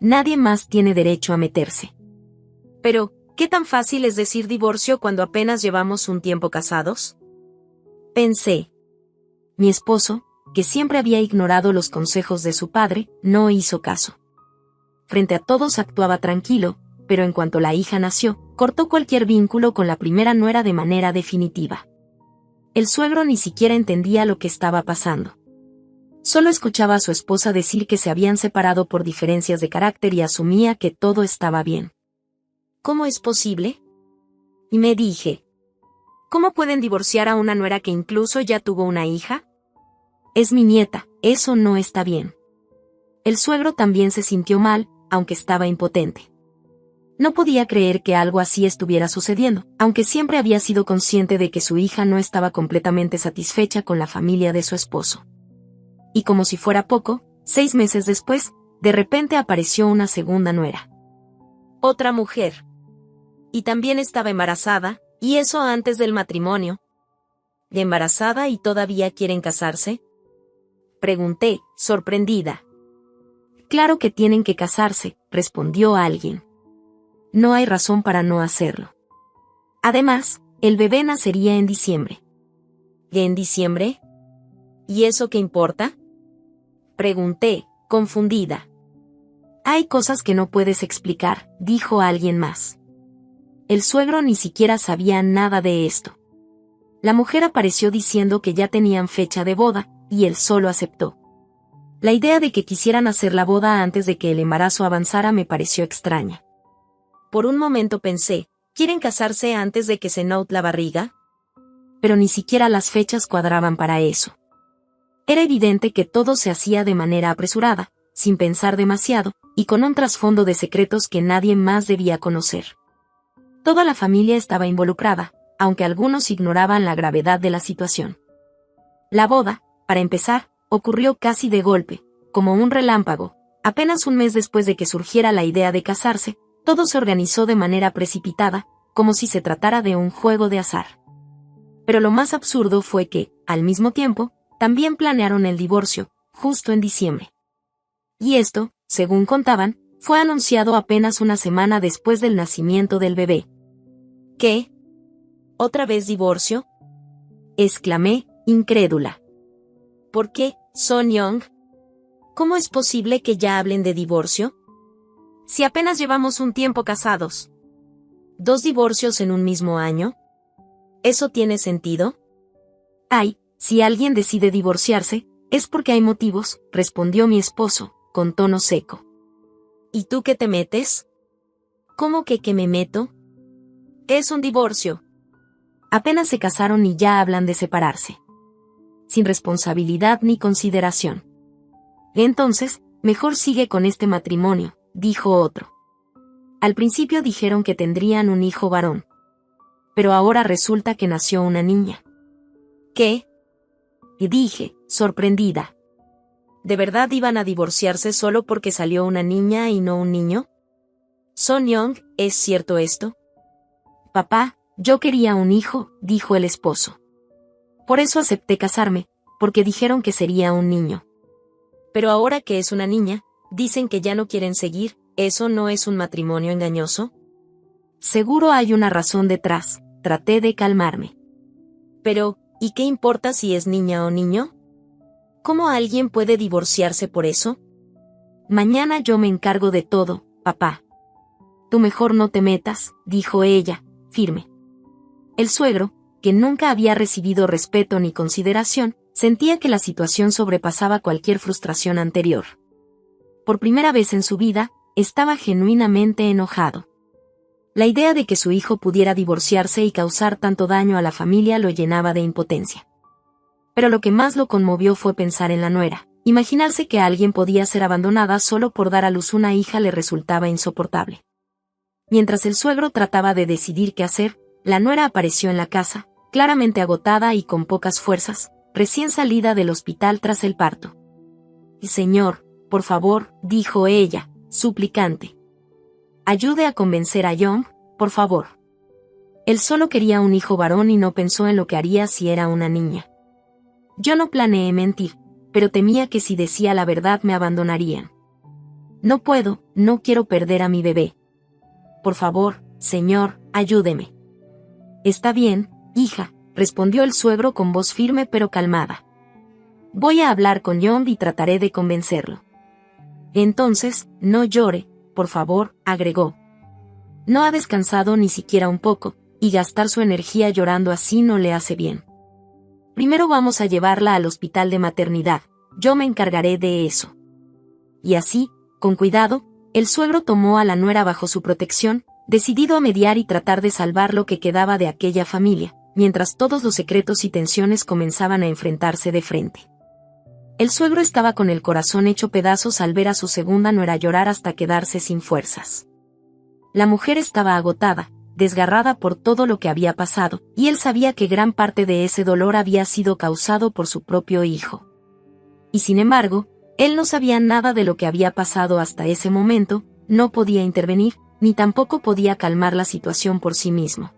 Nadie más tiene derecho a meterse». «Pero, ¿qué tan fácil es decir divorcio cuando apenas llevamos un tiempo casados?», pensé. Mi esposo, que siempre había ignorado los consejos de su padre, no hizo caso. Frente a todos actuaba tranquilo, pero en cuanto la hija nació, cortó cualquier vínculo con la primera nuera de manera definitiva. El suegro ni siquiera entendía lo que estaba pasando. Solo escuchaba a su esposa decir que se habían separado por diferencias de carácter y asumía que todo estaba bien. ¿Cómo es posible?, y me dije. ¿Cómo pueden divorciar a una nuera que incluso ya tuvo una hija? Es mi nieta, eso no está bien. El suegro también se sintió mal, aunque estaba impotente. No podía creer que algo así estuviera sucediendo, aunque siempre había sido consciente de que su hija no estaba completamente satisfecha con la familia de su esposo. Y como si fuera poco, 6 meses después, de repente apareció una segunda nuera. Otra mujer. Y también estaba embarazada, y eso antes del matrimonio. ¿Y embarazada y todavía quieren casarse?, pregunté, sorprendida. Claro que tienen que casarse, respondió alguien. No hay razón para no hacerlo. Además, el bebé nacería en diciembre. ¿Y en diciembre? ¿Y eso qué importa?, pregunté, confundida. Hay cosas que no puedes explicar, dijo alguien más. El suegro ni siquiera sabía nada de esto. La mujer apareció diciendo que ya tenían fecha de boda, y él solo aceptó. La idea de que quisieran hacer la boda antes de que el embarazo avanzara me pareció extraña. Por un momento pensé, ¿quieren casarse antes de que se note la barriga? Pero ni siquiera las fechas cuadraban para eso. Era evidente que todo se hacía de manera apresurada, sin pensar demasiado, y con un trasfondo de secretos que nadie más debía conocer. Toda la familia estaba involucrada, aunque algunos ignoraban la gravedad de la situación. La boda, para empezar, ocurrió casi de golpe, como un relámpago. Apenas un mes después de que surgiera la idea de casarse, todo se organizó de manera precipitada, como si se tratara de un juego de azar. Pero lo más absurdo fue que, al mismo tiempo, también planearon el divorcio, justo en diciembre. Y esto, según contaban, fue anunciado apenas una semana después del nacimiento del bebé. ¿Qué? ¿Otra vez divorcio?, exclamé, incrédula. ¿Por qué, Son Young? ¿Cómo es posible que ya hablen de divorcio? Si apenas llevamos un tiempo casados. ¿2 divorcios en un mismo año? ¿Eso tiene sentido? Ay, si alguien decide divorciarse, es porque hay motivos, respondió mi esposo, con tono seco. ¿Y tú qué te metes? ¿Cómo que me meto? Es un divorcio. Apenas se casaron y ya hablan de separarse. Sin responsabilidad ni consideración. Entonces, mejor sigue con este matrimonio, dijo otro. Al principio dijeron que tendrían un hijo varón. Pero ahora resulta que nació una niña. ¿Qué? Y dije, sorprendida. ¿De verdad iban a divorciarse solo porque salió una niña y no un niño? Son Young, ¿es cierto esto? Papá, Yo quería un hijo, dijo el esposo. Por eso acepté casarme, porque dijeron que sería un niño. Pero ahora que es una niña, dicen que ya no quieren seguir. ¿Eso no es un matrimonio engañoso? Seguro hay una razón detrás, traté de calmarme. Pero, ¿y qué importa si es niña o niño? ¿Cómo alguien puede divorciarse por eso? Mañana yo me encargo de todo, papá. Tú mejor no te metas, dijo ella, firme. El suegro, que nunca había recibido respeto ni consideración, sentía que la situación sobrepasaba cualquier frustración anterior. Por primera vez en su vida, estaba genuinamente enojado. La idea de que su hijo pudiera divorciarse y causar tanto daño a la familia lo llenaba de impotencia. Pero lo que más lo conmovió fue pensar en la nuera. Imaginarse que alguien podía ser abandonada solo por dar a luz una hija le resultaba insoportable. Mientras el suegro trataba de decidir qué hacer, la nuera apareció en la casa, claramente agotada y con pocas fuerzas, recién salida del hospital tras el parto. «Señor, por favor», dijo ella, suplicante. «Ayude a convencer a Young, por favor». Él solo quería un hijo varón y no pensó en lo que haría si era una niña. Yo no planeé mentir, pero temía que si decía la verdad me abandonarían. No puedo, no quiero perder a mi bebé. Por favor, señor, ayúdeme. Está bien, hija, respondió el suegro con voz firme pero calmada. Voy a hablar con Young y trataré de convencerlo. Entonces, no llore, por favor, agregó. No ha descansado ni siquiera un poco, y gastar su energía llorando así no le hace bien. Primero vamos a llevarla al hospital de maternidad, yo me encargaré de eso. Y así, con cuidado, el suegro tomó a la nuera bajo su protección, decidido a mediar y tratar de salvar lo que quedaba de aquella familia, mientras todos los secretos y tensiones comenzaban a enfrentarse de frente. El suegro estaba con el corazón hecho pedazos al ver a su segunda nuera llorar hasta quedarse sin fuerzas. La mujer estaba agotada, desgarrada por todo lo que había pasado, y él sabía que gran parte de ese dolor había sido causado por su propio hijo. Y sin embargo, él no sabía nada de lo que había pasado hasta ese momento, no podía intervenir, ni tampoco podía calmar la situación por sí mismo.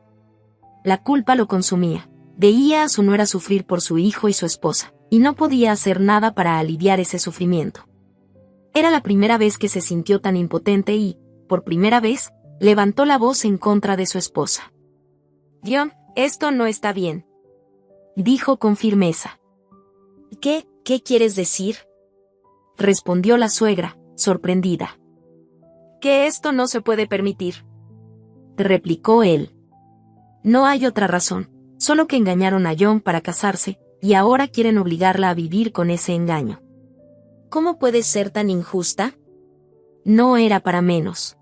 La culpa lo consumía. Veía a su nuera sufrir por su hijo y su esposa, y no podía hacer nada para aliviar ese sufrimiento. Era la primera vez que se sintió tan impotente y, por primera vez, levantó la voz en contra de su esposa. «Young, esto no está bien», dijo con firmeza. «¿Qué quieres decir?», respondió la suegra, sorprendida. «Que esto no se puede permitir», replicó él. «No hay otra razón, solo que engañaron a Young para casarse, y ahora quieren obligarla a vivir con ese engaño». «¿Cómo puedes ser tan injusta?». No era para menos.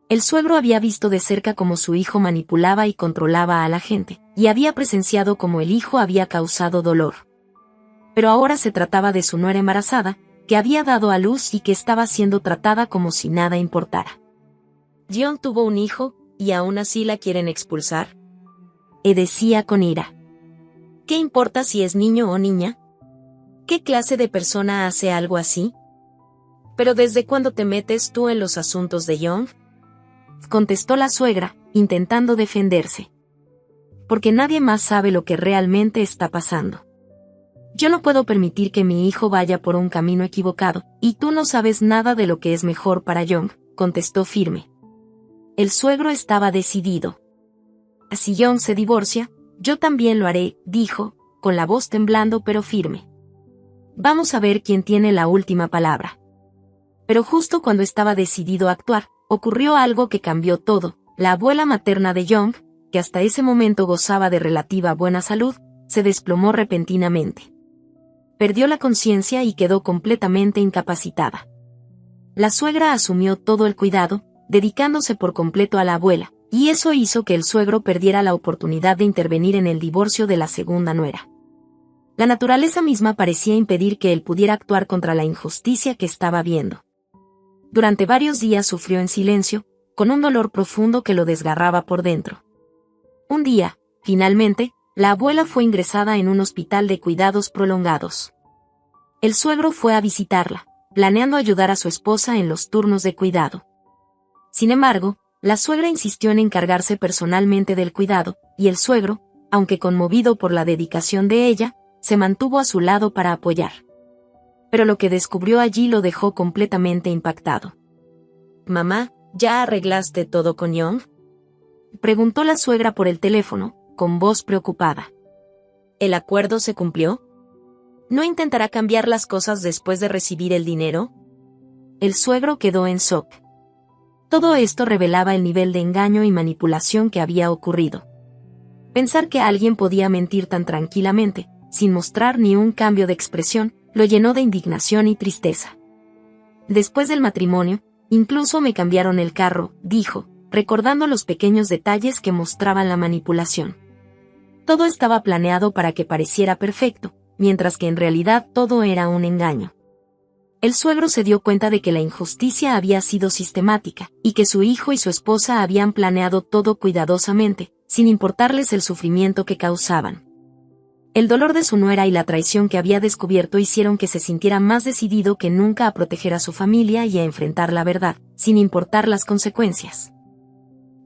El suegro había visto de cerca cómo su hijo manipulaba y controlaba a la gente, y había presenciado cómo el hijo había causado dolor. Pero ahora se trataba de su nuera embarazada, que había dado a luz y que estaba siendo tratada como si nada importara. «Young tuvo un hijo, y aún así la quieren expulsar», decía con ira. «¿Qué importa si es niño o niña? ¿Qué clase de persona hace algo así? ¿Pero desde cuándo te metes tú en los asuntos de Young?», contestó la suegra, intentando defenderse. «Porque nadie más sabe lo que realmente está pasando. Yo no puedo permitir que mi hijo vaya por un camino equivocado, y tú no sabes nada de lo que es mejor para Young», contestó firme. El suegro estaba decidido. «Si Young se divorcia, yo también lo haré», dijo, con la voz temblando pero firme. «Vamos a ver quién tiene la última palabra». Pero justo cuando estaba decidido a actuar, ocurrió algo que cambió todo. La abuela materna de Young, que hasta ese momento gozaba de relativa buena salud, se desplomó repentinamente. Perdió la conciencia y quedó completamente incapacitada. La suegra asumió todo el cuidado, dedicándose por completo a la abuela, y eso hizo que el suegro perdiera la oportunidad de intervenir en el divorcio de la segunda nuera. La naturaleza misma parecía impedir que él pudiera actuar contra la injusticia que estaba viendo. Durante varios días sufrió en silencio, con un dolor profundo que lo desgarraba por dentro. Un día, finalmente, la abuela fue ingresada en un hospital de cuidados prolongados. El suegro fue a visitarla, planeando ayudar a su esposa en los turnos de cuidado. Sin embargo, La suegra insistió en encargarse personalmente del cuidado, y el suegro, aunque conmovido por la dedicación de ella, se mantuvo a su lado para apoyar. Pero lo que descubrió allí lo dejó completamente impactado. «Mamá, ¿ya arreglaste todo con Young?», preguntó la suegra por el teléfono, con voz preocupada. «¿El acuerdo se cumplió? ¿No intentará cambiar las cosas después de recibir el dinero?». El suegro quedó en shock. Todo esto revelaba el nivel de engaño y manipulación que había ocurrido. Pensar que alguien podía mentir tan tranquilamente, sin mostrar ni un cambio de expresión, lo llenó de indignación y tristeza. «Después del matrimonio, incluso me cambiaron el carro», dijo, recordando los pequeños detalles que mostraban la manipulación. Todo estaba planeado para que pareciera perfecto, mientras que en realidad todo era un engaño. El suegro se dio cuenta de que la injusticia había sido sistemática, y que su hijo y su esposa habían planeado todo cuidadosamente, sin importarles el sufrimiento que causaban. El dolor de su nuera y la traición que había descubierto hicieron que se sintiera más decidido que nunca a proteger a su familia y a enfrentar la verdad, sin importar las consecuencias.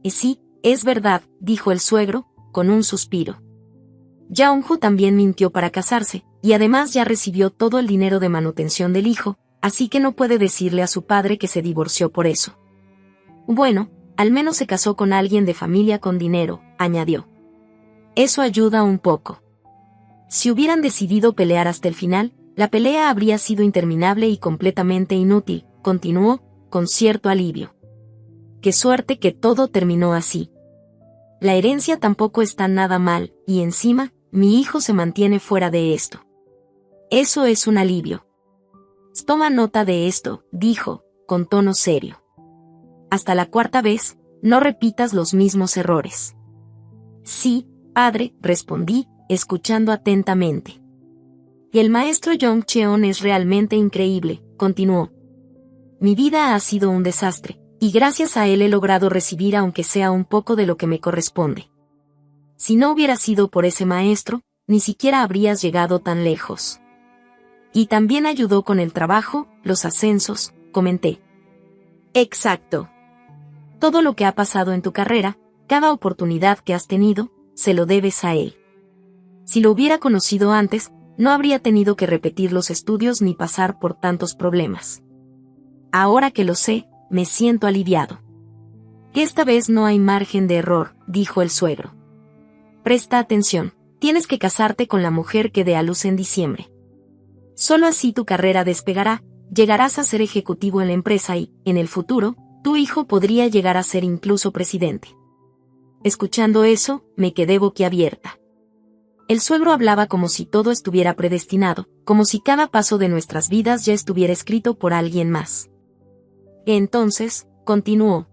«Y sí, es verdad», dijo el suegro, con un suspiro. Young-Hoo también mintió para casarse, y además ya recibió todo el dinero de manutención del hijo, así que no puede decirle a su padre que se divorció por eso. «Bueno, al menos se casó con alguien de familia con dinero», añadió. «Eso ayuda un poco». Si hubieran decidido pelear hasta el final, la pelea habría sido interminable y completamente inútil, continuó, con cierto alivio. «Qué suerte que todo terminó así. La herencia tampoco está nada mal, y encima, mi hijo se mantiene fuera de esto. Eso es un alivio». «Toma nota de esto», dijo, con tono serio. «Hasta la cuarta vez, no repitas los mismos errores». «Sí, padre», respondí, escuchando atentamente. «Y el maestro Jong Cheon es realmente increíble», continuó. «Mi vida ha sido un desastre, y gracias a él he logrado recibir aunque sea un poco de lo que me corresponde. Si no hubiera sido por ese maestro, ni siquiera habrías llegado tan lejos. Y también ayudó con el trabajo, los ascensos», comenté. «Exacto. Todo lo que ha pasado en tu carrera, cada oportunidad que has tenido, se lo debes a él. Si lo hubiera conocido antes, no habría tenido que repetir los estudios ni pasar por tantos problemas. Ahora que lo sé, me siento aliviado». «Que esta vez no hay margen de error», dijo el suegro. «Presta atención, tienes que casarte con la mujer que dé a luz en diciembre. Solo así tu carrera despegará, llegarás a ser ejecutivo en la empresa y, en el futuro, tu hijo podría llegar a ser incluso presidente». Escuchando eso, me quedé boquiabierta. El suegro hablaba como si todo estuviera predestinado, como si cada paso de nuestras vidas ya estuviera escrito por alguien más. «Entonces», continuó,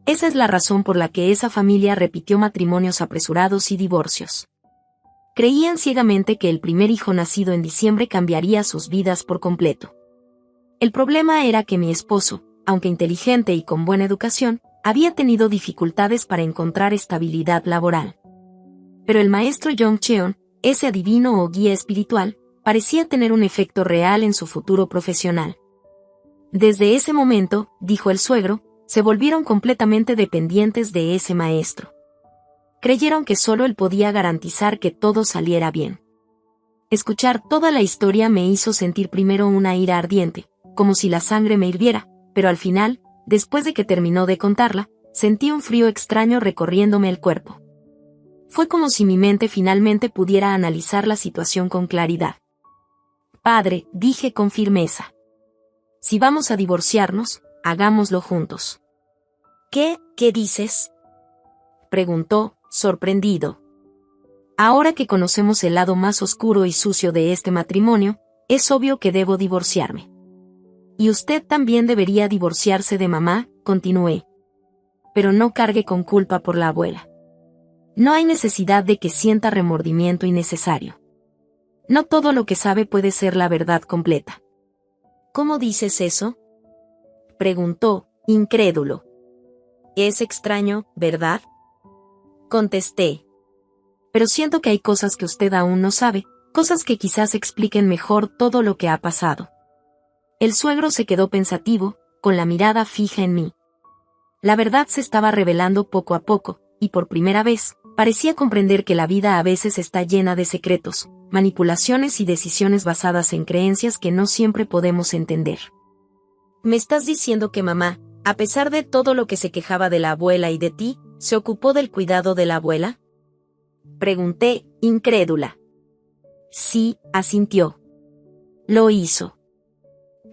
«esa es la razón por la que esa familia repitió matrimonios apresurados y divorcios. Creían ciegamente que el primer hijo nacido en diciembre cambiaría sus vidas por completo. El problema era que mi esposo, aunque inteligente y con buena educación, había tenido dificultades para encontrar estabilidad laboral. Pero el maestro Jong Cheon, ese adivino o guía espiritual, parecía tener un efecto real en su futuro profesional. Desde ese momento», dijo el suegro, «se volvieron completamente dependientes de ese maestro. Creyeron que solo él podía garantizar que todo saliera bien». Escuchar toda la historia me hizo sentir primero una ira ardiente, como si la sangre me hirviera, pero al final, después de que terminó de contarla, sentí un frío extraño recorriéndome el cuerpo. Fue como si mi mente finalmente pudiera analizar la situación con claridad. «Padre», dije con firmeza. «Si vamos a divorciarnos, hagámoslo juntos». «¿Qué dices?», preguntó, sorprendido. «Ahora que conocemos el lado más oscuro y sucio de este matrimonio, es obvio que debo divorciarme. Y usted también debería divorciarse de mamá», continué. «Pero no cargue con culpa por la abuela. No hay necesidad de que sienta remordimiento innecesario. No todo lo que sabe puede ser la verdad completa». «¿Cómo dices eso?», preguntó, incrédulo. «Es extraño, ¿verdad?», contesté. «Pero siento que hay cosas que usted aún no sabe, cosas que quizás expliquen mejor todo lo que ha pasado». El suegro se quedó pensativo, con la mirada fija en mí. La verdad se estaba revelando poco a poco, y por primera vez, parecía comprender que la vida a veces está llena de secretos, manipulaciones y decisiones basadas en creencias que no siempre podemos entender. ¿Me estás diciendo que mamá, a pesar de todo lo que se quejaba de la abuela y de ti, se ocupó del cuidado de la abuela? Pregunté, incrédula. Sí, asintió. Lo hizo.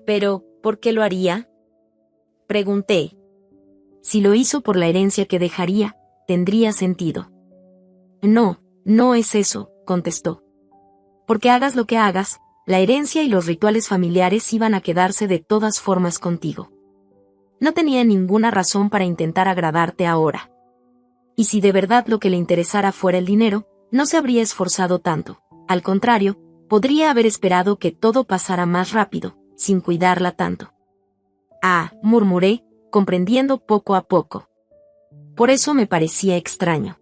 Pero, ¿por qué lo haría? Pregunté. Si lo hizo por la herencia que dejaría, tendría sentido. No, no es eso, contestó. Porque hagas lo que hagas, la herencia y los rituales familiares iban a quedarse de todas formas contigo. No tenía ninguna razón para intentar agradarte ahora. Y si de verdad lo que le interesara fuera el dinero, no se habría esforzado tanto. Al contrario, podría haber esperado que todo pasara más rápido, sin cuidarla tanto. Ah, murmuré, comprendiendo poco a poco. Por eso me parecía extraño.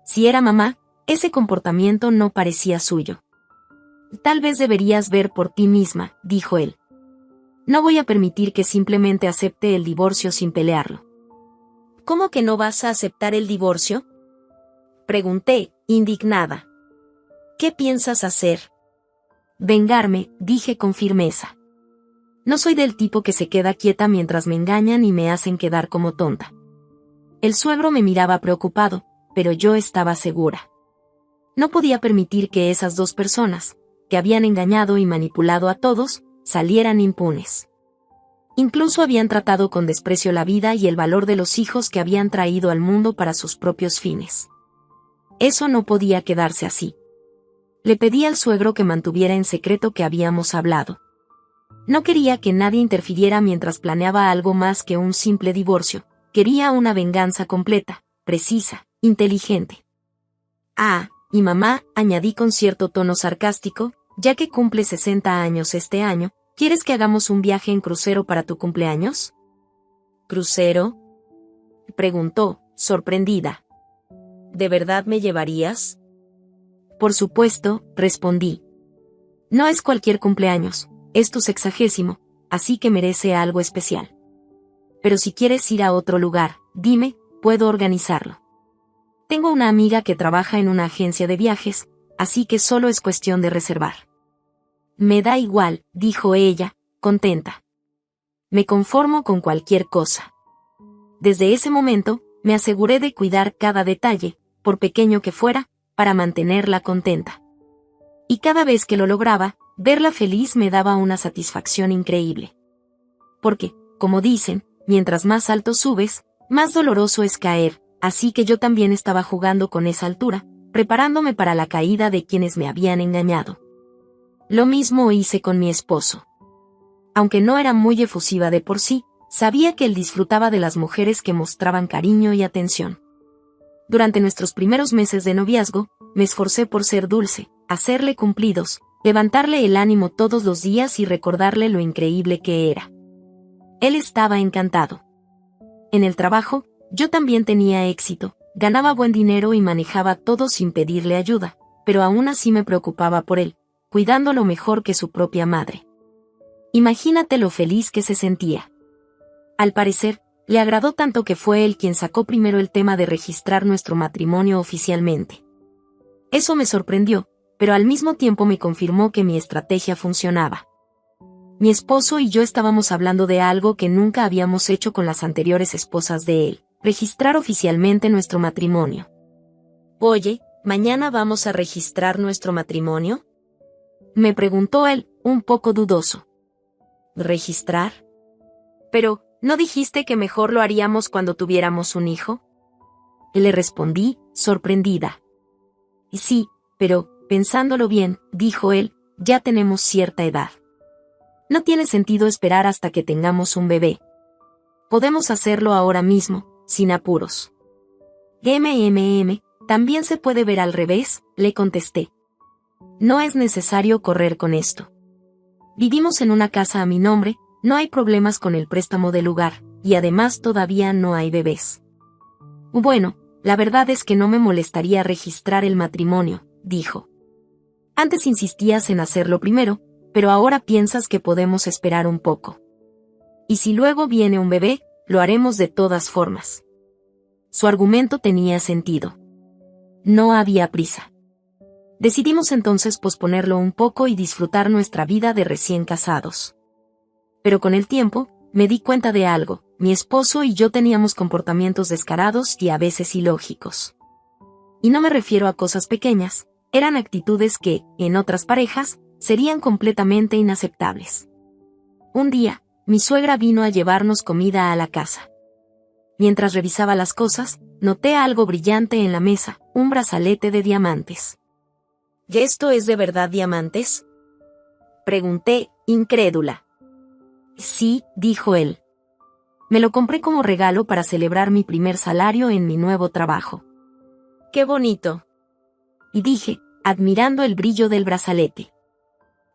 Si era mamá, ese comportamiento no parecía suyo. Tal vez deberías ver por ti misma, dijo él. No voy a permitir que simplemente acepte el divorcio sin pelearlo. ¿Cómo que no vas a aceptar el divorcio? Pregunté, indignada. ¿Qué piensas hacer? Vengarme, dije con firmeza. No soy del tipo que se queda quieta mientras me engañan y me hacen quedar como tonta. El suegro me miraba preocupado, pero yo estaba segura. No podía permitir que esas dos personas, que habían engañado y manipulado a todos, salieran impunes. Incluso habían tratado con desprecio la vida y el valor de los hijos que habían traído al mundo para sus propios fines. Eso no podía quedarse así. Le pedí al suegro que mantuviera en secreto que habíamos hablado. No quería que nadie interfiriera mientras planeaba algo más que un simple divorcio. Quería una venganza completa, precisa, inteligente. Ah, y mamá, añadí con cierto tono sarcástico, ya que cumple 60 años este año, ¿quieres que hagamos un viaje en crucero para tu cumpleaños? ¿Crucero? Preguntó, sorprendida. ¿De verdad me llevarías? Por supuesto, respondí. No es cualquier cumpleaños, es tu 60º, así que merece algo especial. Pero si quieres ir a otro lugar, dime, puedo organizarlo. Tengo una amiga que trabaja en una agencia de viajes, así que solo es cuestión de reservar. Me da igual, dijo ella, contenta. Me conformo con cualquier cosa. Desde ese momento, me aseguré de cuidar cada detalle, por pequeño que fuera, para mantenerla contenta. Y cada vez que lo lograba, verla feliz me daba una satisfacción increíble. Porque, como dicen, mientras más alto subes, más doloroso es caer, así que yo también estaba jugando con esa altura, preparándome para la caída de quienes me habían engañado. Lo mismo hice con mi esposo. Aunque no era muy efusiva de por sí, sabía que él disfrutaba de las mujeres que mostraban cariño y atención. Durante nuestros primeros meses de noviazgo, me esforcé por ser dulce, hacerle cumplidos, levantarle el ánimo todos los días y recordarle lo increíble que era. Él estaba encantado. En el trabajo, yo también tenía éxito, ganaba buen dinero y manejaba todo sin pedirle ayuda, pero aún así me preocupaba por él, cuidándolo mejor que su propia madre. Imagínate lo feliz que se sentía. Al parecer, le agradó tanto que fue él quien sacó primero el tema de registrar nuestro matrimonio oficialmente. Eso me sorprendió, pero al mismo tiempo me confirmó que mi estrategia funcionaba. Mi esposo y yo estábamos hablando de algo que nunca habíamos hecho con las anteriores esposas de él, registrar oficialmente nuestro matrimonio. Oye, ¿mañana vamos a registrar nuestro matrimonio? Me preguntó él, un poco dudoso. ¿Registrar? Pero, ¿no dijiste que mejor lo haríamos cuando tuviéramos un hijo? Le respondí, sorprendida. Sí, pero, pensándolo bien, dijo él, ya tenemos cierta edad. No tiene sentido esperar hasta que tengamos un bebé. Podemos hacerlo ahora mismo, sin apuros. También se puede ver al revés, le contesté. No es necesario correr con esto. Vivimos en una casa a mi nombre, no hay problemas con el préstamo del lugar, y además todavía no hay bebés. Bueno, la verdad es que no me molestaría registrar el matrimonio, dijo. Antes insistías en hacerlo primero, pero ahora piensas que podemos esperar un poco. Y si luego viene un bebé, lo haremos de todas formas. Su argumento tenía sentido. No había prisa. Decidimos entonces posponerlo un poco y disfrutar nuestra vida de recién casados. Pero con el tiempo, me di cuenta de algo: mi esposo y yo teníamos comportamientos descarados y a veces ilógicos. Y no me refiero a cosas pequeñas, eran actitudes que, en otras parejas, serían completamente inaceptables. Un día, mi suegra vino a llevarnos comida a la casa. Mientras revisaba las cosas, noté algo brillante en la mesa, un brazalete de diamantes. ¿Y esto es de verdad diamantes?, pregunté, incrédula. Sí, dijo él. Me lo compré como regalo para celebrar mi primer salario en mi nuevo trabajo. ¡Qué bonito!, y dije, admirando el brillo del brazalete.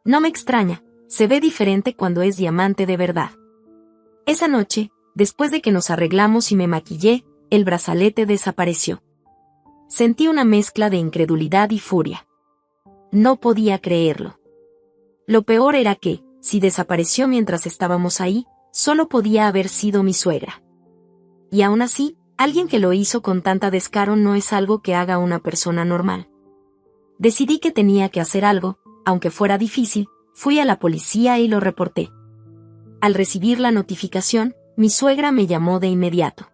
No me extraña, se ve diferente cuando es diamante de verdad. Esa noche, después de que nos arreglamos y me maquillé, el brazalete desapareció. Sentí una mezcla de incredulidad y furia. No podía creerlo. Lo peor era que, si desapareció mientras estábamos ahí, solo podía haber sido mi suegra. Y aún así, alguien que lo hizo con tanta descaro no es algo que haga una persona normal. Decidí que tenía que hacer algo, aunque fuera difícil. Fui a la policía y lo reporté. Al recibir la notificación, mi suegra me llamó de inmediato.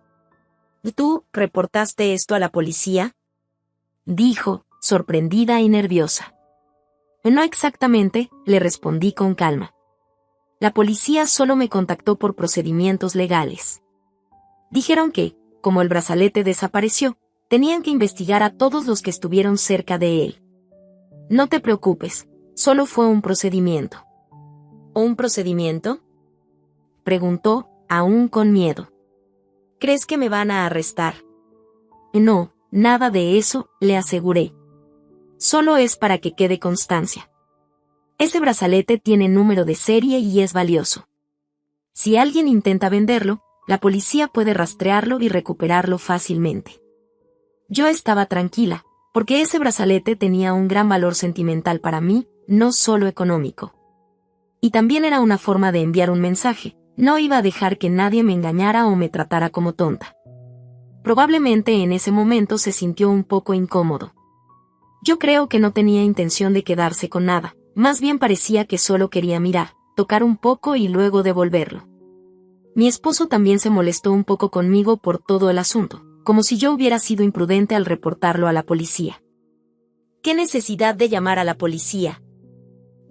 ¿Tú reportaste esto a la policía?, dijo, sorprendida y nerviosa. No exactamente, le respondí con calma. La policía solo me contactó por procedimientos legales. Dijeron que, como el brazalete desapareció, tenían que investigar a todos los que estuvieron cerca de él. No te preocupes, solo fue un procedimiento. ¿Un procedimiento?, preguntó, aún con miedo. ¿Crees que me van a arrestar? No, nada de eso, le aseguré. Solo es para que quede constancia. Ese brazalete tiene número de serie y es valioso. Si alguien intenta venderlo, la policía puede rastrearlo y recuperarlo fácilmente. Yo estaba tranquila, porque ese brazalete tenía un gran valor sentimental para mí, no solo económico. Y también era una forma de enviar un mensaje: no iba a dejar que nadie me engañara o me tratara como tonta. Probablemente en ese momento se sintió un poco incómodo. Yo creo que no tenía intención de quedarse con nada, más bien parecía que solo quería mirar, tocar un poco y luego devolverlo. Mi esposo también se molestó un poco conmigo por todo el asunto, como si yo hubiera sido imprudente al reportarlo a la policía. ¿Qué necesidad de llamar a la policía?,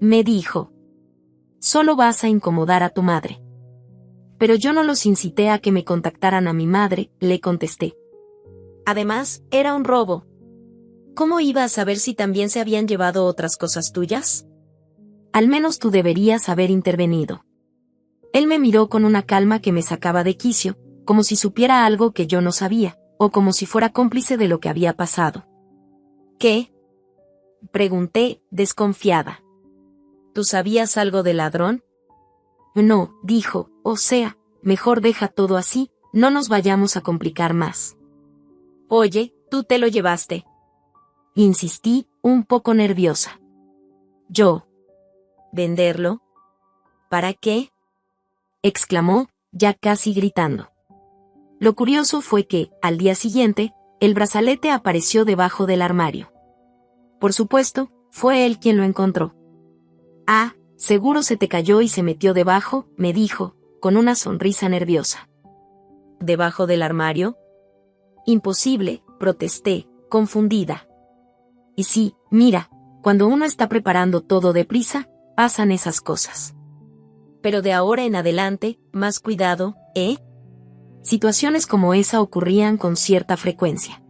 me dijo. Solo vas a incomodar a tu madre. Pero yo no los incité a que me contactaran a mi madre, le contesté. Además, era un robo. ¿Cómo iba a saber si también se habían llevado otras cosas tuyas? Al menos tú deberías haber intervenido. Él me miró con una calma que me sacaba de quicio, como si supiera algo que yo no sabía, o como si fuera cómplice de lo que había pasado. ¿Qué?, pregunté, desconfiada. ¿Tú sabías algo del ladrón? No, dijo, o sea, mejor deja todo así, no nos vayamos a complicar más. Oye, tú te lo llevaste. Insistí, un poco nerviosa. ¿Yo? ¿Venderlo? ¿Para qué?, exclamó, ya casi gritando. Lo curioso fue que, al día siguiente, el brazalete apareció debajo del armario. Por supuesto, fue él quien lo encontró. Ah, seguro se te cayó y se metió debajo, me dijo, con una sonrisa nerviosa. ¿Debajo del armario? Imposible, protesté, confundida. Y sí, mira, cuando uno está preparando todo deprisa, pasan esas cosas. Pero de ahora en adelante, más cuidado, ¿eh? Situaciones como esa ocurrían con cierta frecuencia.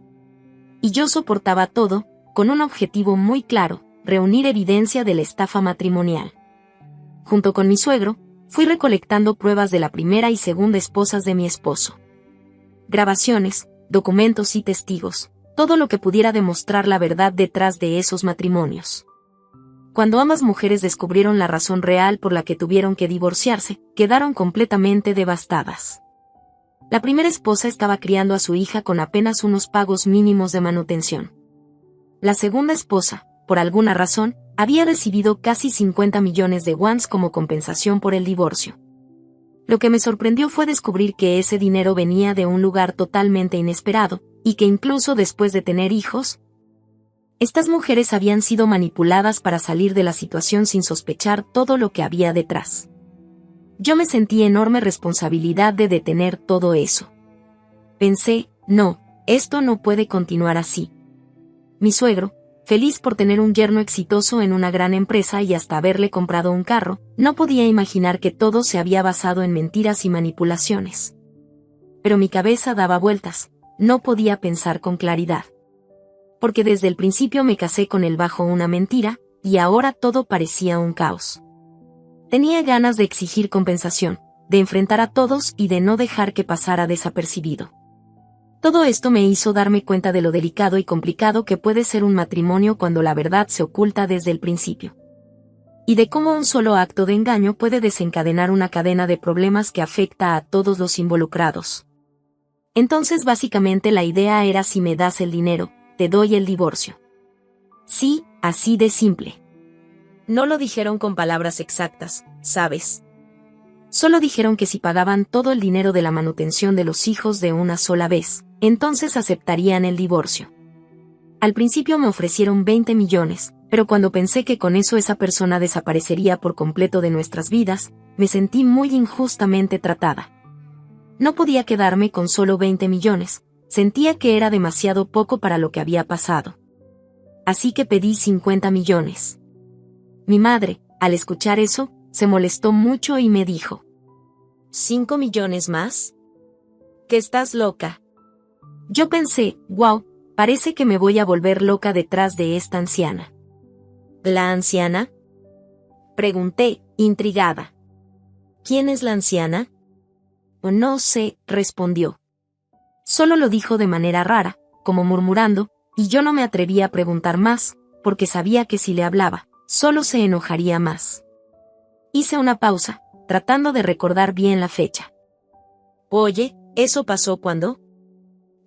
Y yo soportaba todo, con un objetivo muy claro: reunir evidencia de la estafa matrimonial. Junto con mi suegro, fui recolectando pruebas de la primera y segunda esposas de mi esposo. Grabaciones, documentos y testigos, todo lo que pudiera demostrar la verdad detrás de esos matrimonios. Cuando ambas mujeres descubrieron la razón real por la que tuvieron que divorciarse, quedaron completamente devastadas. La primera esposa estaba criando a su hija con apenas unos pagos mínimos de manutención. La segunda esposa, por alguna razón, había recibido casi 50 millones de wons como compensación por el divorcio. Lo que me sorprendió fue descubrir que ese dinero venía de un lugar totalmente inesperado, y que incluso después de tener hijos, estas mujeres habían sido manipuladas para salir de la situación sin sospechar todo lo que había detrás. Yo me sentí enorme responsabilidad de detener todo eso. Pensé, no, esto no puede continuar así. Mi suegro, feliz por tener un yerno exitoso en una gran empresa y hasta haberle comprado un carro, no podía imaginar que todo se había basado en mentiras y manipulaciones. Pero mi cabeza daba vueltas, no podía pensar con claridad. Porque desde el principio me casé con él bajo una mentira, y ahora todo parecía un caos. Tenía ganas de exigir compensación, de enfrentar a todos y de no dejar que pasara desapercibido. Todo esto me hizo darme cuenta de lo delicado y complicado que puede ser un matrimonio cuando la verdad se oculta desde el principio. Y de cómo un solo acto de engaño puede desencadenar una cadena de problemas que afecta a todos los involucrados. Entonces básicamente la idea era: si me das el dinero, te doy el divorcio. Sí, así de simple. No lo dijeron con palabras exactas, ¿sabes? Solo dijeron que si pagaban todo el dinero de la manutención de los hijos de una sola vez, entonces aceptarían el divorcio. Al principio me ofrecieron 20 millones, pero cuando pensé que con eso esa persona desaparecería por completo de nuestras vidas, me sentí muy injustamente tratada. No podía quedarme con solo 20 millones, sentía que era demasiado poco para lo que había pasado. Así que pedí 50 millones. Mi madre, al escuchar eso, se molestó mucho y me dijo: ¿5 millones más? ¿Que estás loca? Yo pensé, wow, parece que me voy a volver loca detrás de esta anciana. ¿La anciana?, pregunté, intrigada. ¿Quién es la anciana? No sé, respondió. Solo lo dijo de manera rara, como murmurando, y yo no me atreví a preguntar más, porque sabía que si le hablaba, solo se enojaría más. Hice una pausa, tratando de recordar bien la fecha. Oye, ¿eso pasó cuándo?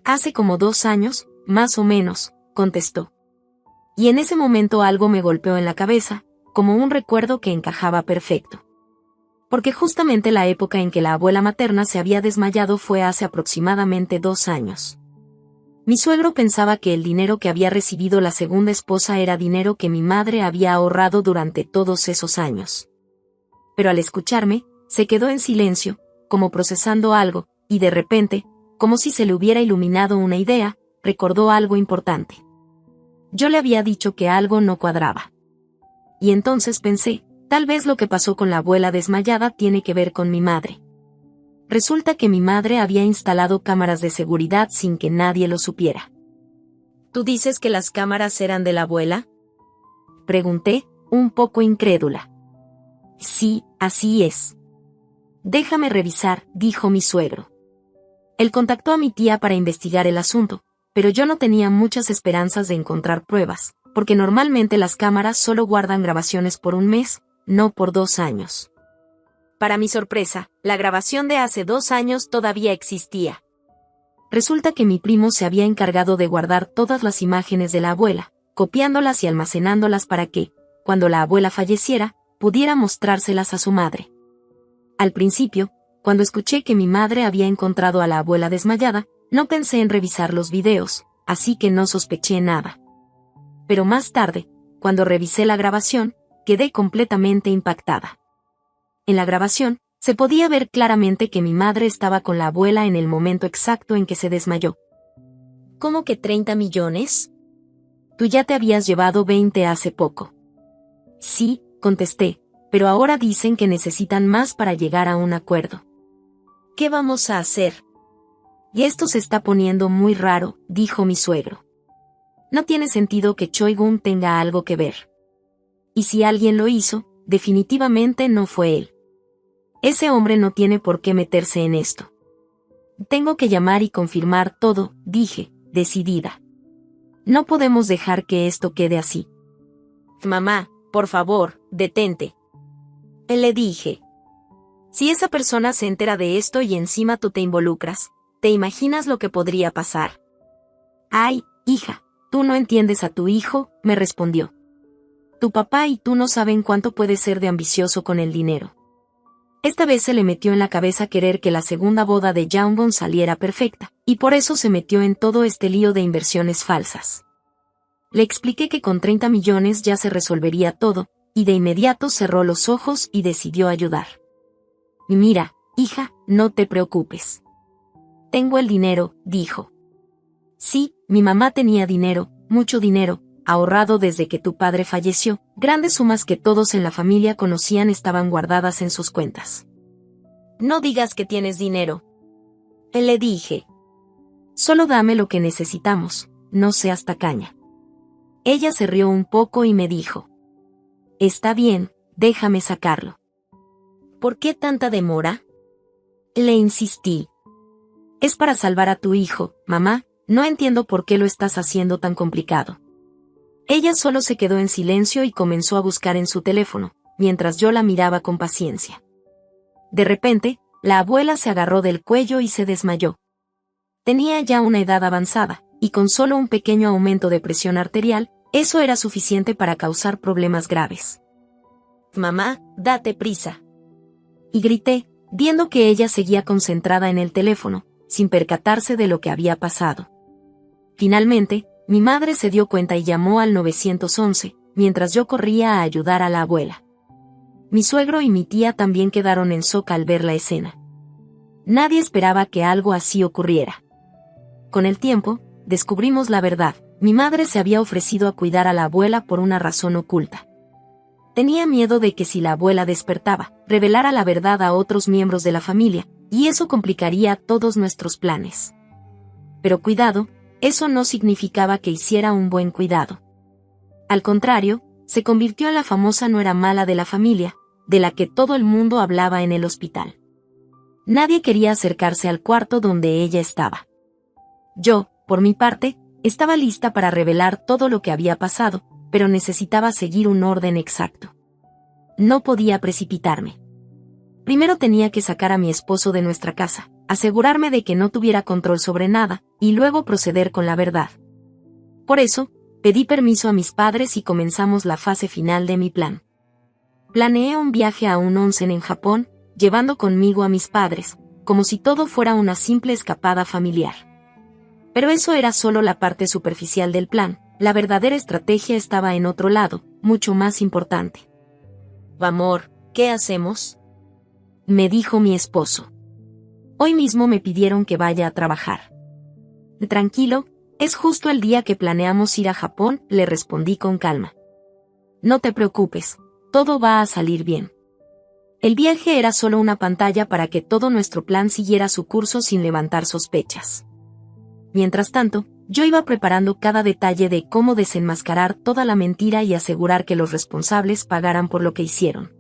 Hace como 2 años, más o menos, contestó. Y en ese momento algo me golpeó en la cabeza, como un recuerdo que encajaba perfecto. Porque justamente la época en que la abuela materna se había desmayado fue hace aproximadamente 2 años. Mi suegro pensaba que el dinero que había recibido la segunda esposa era dinero que mi madre había ahorrado durante todos esos años. Pero al escucharme, se quedó en silencio, como procesando algo, y de repente, como si se le hubiera iluminado una idea, recordó algo importante. Yo le había dicho que algo no cuadraba. Y entonces pensé, tal vez lo que pasó con la abuela desmayada tiene que ver con mi madre. Resulta que mi madre había instalado cámaras de seguridad sin que nadie lo supiera. ¿Tú dices que las cámaras eran de la abuela?, pregunté, un poco incrédula. Sí, así es. Déjame revisar, dijo mi suegro. Él contactó a mi tía para investigar el asunto, pero yo no tenía muchas esperanzas de encontrar pruebas, porque normalmente las cámaras solo guardan grabaciones por 1 mes, no por 2 años. Para mi sorpresa, la grabación de hace 2 años todavía existía. Resulta que mi primo se había encargado de guardar todas las imágenes de la abuela, copiándolas y almacenándolas para que, cuando la abuela falleciera, pudiera mostrárselas a su madre. Al principio, cuando escuché que mi madre había encontrado a la abuela desmayada, no pensé en revisar los videos, así que no sospeché nada. Pero más tarde, cuando revisé la grabación, quedé completamente impactada. En la grabación, se podía ver claramente que mi madre estaba con la abuela en el momento exacto en que se desmayó. ¿Cómo que 30 millones? Tú ya te habías llevado 20 hace poco. Sí, contesté, pero ahora dicen que necesitan más para llegar a un acuerdo. ¿Qué vamos a hacer? Y esto se está poniendo muy raro, dijo mi suegro. No tiene sentido que Choi-gun tenga algo que ver. Y si alguien lo hizo, definitivamente no fue él. Ese hombre no tiene por qué meterse en esto. Tengo que llamar y confirmar todo, dije, decidida. No podemos dejar que esto quede así. Mamá, por favor, detente. Le dije. Si esa persona se entera de esto y encima tú te involucras, ¿te imaginas lo que podría pasar? Ay, hija, tú no entiendes a tu hijo, me respondió. Tu papá y tú no saben cuánto puede ser de ambicioso con el dinero. Esta vez se le metió en la cabeza querer que la segunda boda de Jambon saliera perfecta, y por eso se metió en todo este lío de inversiones falsas. Le expliqué que con 30 millones ya se resolvería todo, y de inmediato cerró los ojos y decidió ayudar. Y mira, hija, no te preocupes. Tengo el dinero, dijo. Sí, mi mamá tenía dinero, mucho dinero, ahorrado desde que tu padre falleció. Grandes sumas que todos en la familia conocían estaban guardadas en sus cuentas. No digas que tienes dinero. Le dije. Solo dame lo que necesitamos, no seas tacaña. Ella se rió un poco y me dijo. Está bien, déjame sacarlo. ¿Por qué tanta demora? Le insistí. Es para salvar a tu hijo, mamá, no entiendo por qué lo estás haciendo tan complicado. Ella solo se quedó en silencio y comenzó a buscar en su teléfono, mientras yo la miraba con paciencia. De repente, la abuela se agarró del cuello y se desmayó. Tenía ya una edad avanzada, y con solo un pequeño aumento de presión arterial, eso era suficiente para causar problemas graves. Mamá, date prisa. Y grité, viendo que ella seguía concentrada en el teléfono, sin percatarse de lo que había pasado. Finalmente, mi madre se dio cuenta y llamó al 911, mientras yo corría a ayudar a la abuela. Mi suegro y mi tía también quedaron en shock al ver la escena. Nadie esperaba que algo así ocurriera. Con el tiempo, descubrimos la verdad. Mi madre se había ofrecido a cuidar a la abuela por una razón oculta. Tenía miedo de que si la abuela despertaba, revelara la verdad a otros miembros de la familia, y eso complicaría todos nuestros planes. Pero cuidado, eso no significaba que hiciera un buen cuidado. Al contrario, se convirtió en la famosa nuera mala de la familia, de la que todo el mundo hablaba en el hospital. Nadie quería acercarse al cuarto donde ella estaba. Yo, por mi parte, estaba lista para revelar todo lo que había pasado, pero necesitaba seguir un orden exacto. No podía precipitarme. Primero tenía que sacar a mi esposo de nuestra casa, asegurarme de que no tuviera control sobre nada, y luego proceder con la verdad. Por eso, pedí permiso a mis padres y comenzamos la fase final de mi plan. Planeé un viaje a un onsen en Japón, llevando conmigo a mis padres, como si todo fuera una simple escapada familiar. Pero eso era solo la parte superficial del plan, la verdadera estrategia estaba en otro lado, mucho más importante. Amor, ¿qué hacemos? Me dijo mi esposo. Hoy mismo me pidieron que vaya a trabajar. Tranquilo, es justo el día que planeamos ir a Japón, le respondí con calma. No te preocupes, todo va a salir bien. El viaje era solo una pantalla para que todo nuestro plan siguiera su curso sin levantar sospechas. Mientras tanto, yo iba preparando cada detalle de cómo desenmascarar toda la mentira y asegurar que los responsables pagaran por lo que hicieron.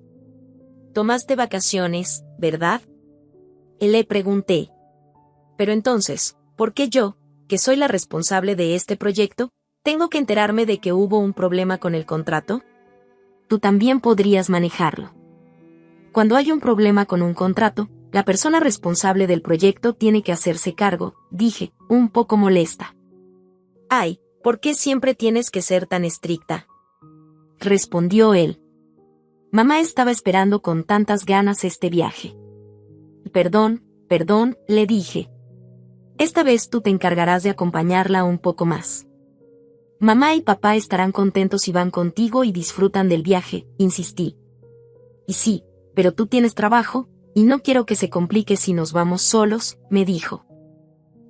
Tomaste vacaciones, ¿verdad? Le pregunté. Pero entonces, ¿por qué yo, que soy la responsable de este proyecto, tengo que enterarme de que hubo un problema con el contrato? Tú también podrías manejarlo. Cuando hay un problema con un contrato, la persona responsable del proyecto tiene que hacerse cargo, dije, un poco molesta. Ay, ¿por qué siempre tienes que ser tan estricta? Respondió él. Mamá estaba esperando con tantas ganas este viaje. Perdón, le dije. Esta vez tú te encargarás de acompañarla un poco más. Mamá y papá estarán contentos si van contigo y disfrutan del viaje, insistí. Y sí, pero tú tienes trabajo, y no quiero que se complique si nos vamos solos, me dijo.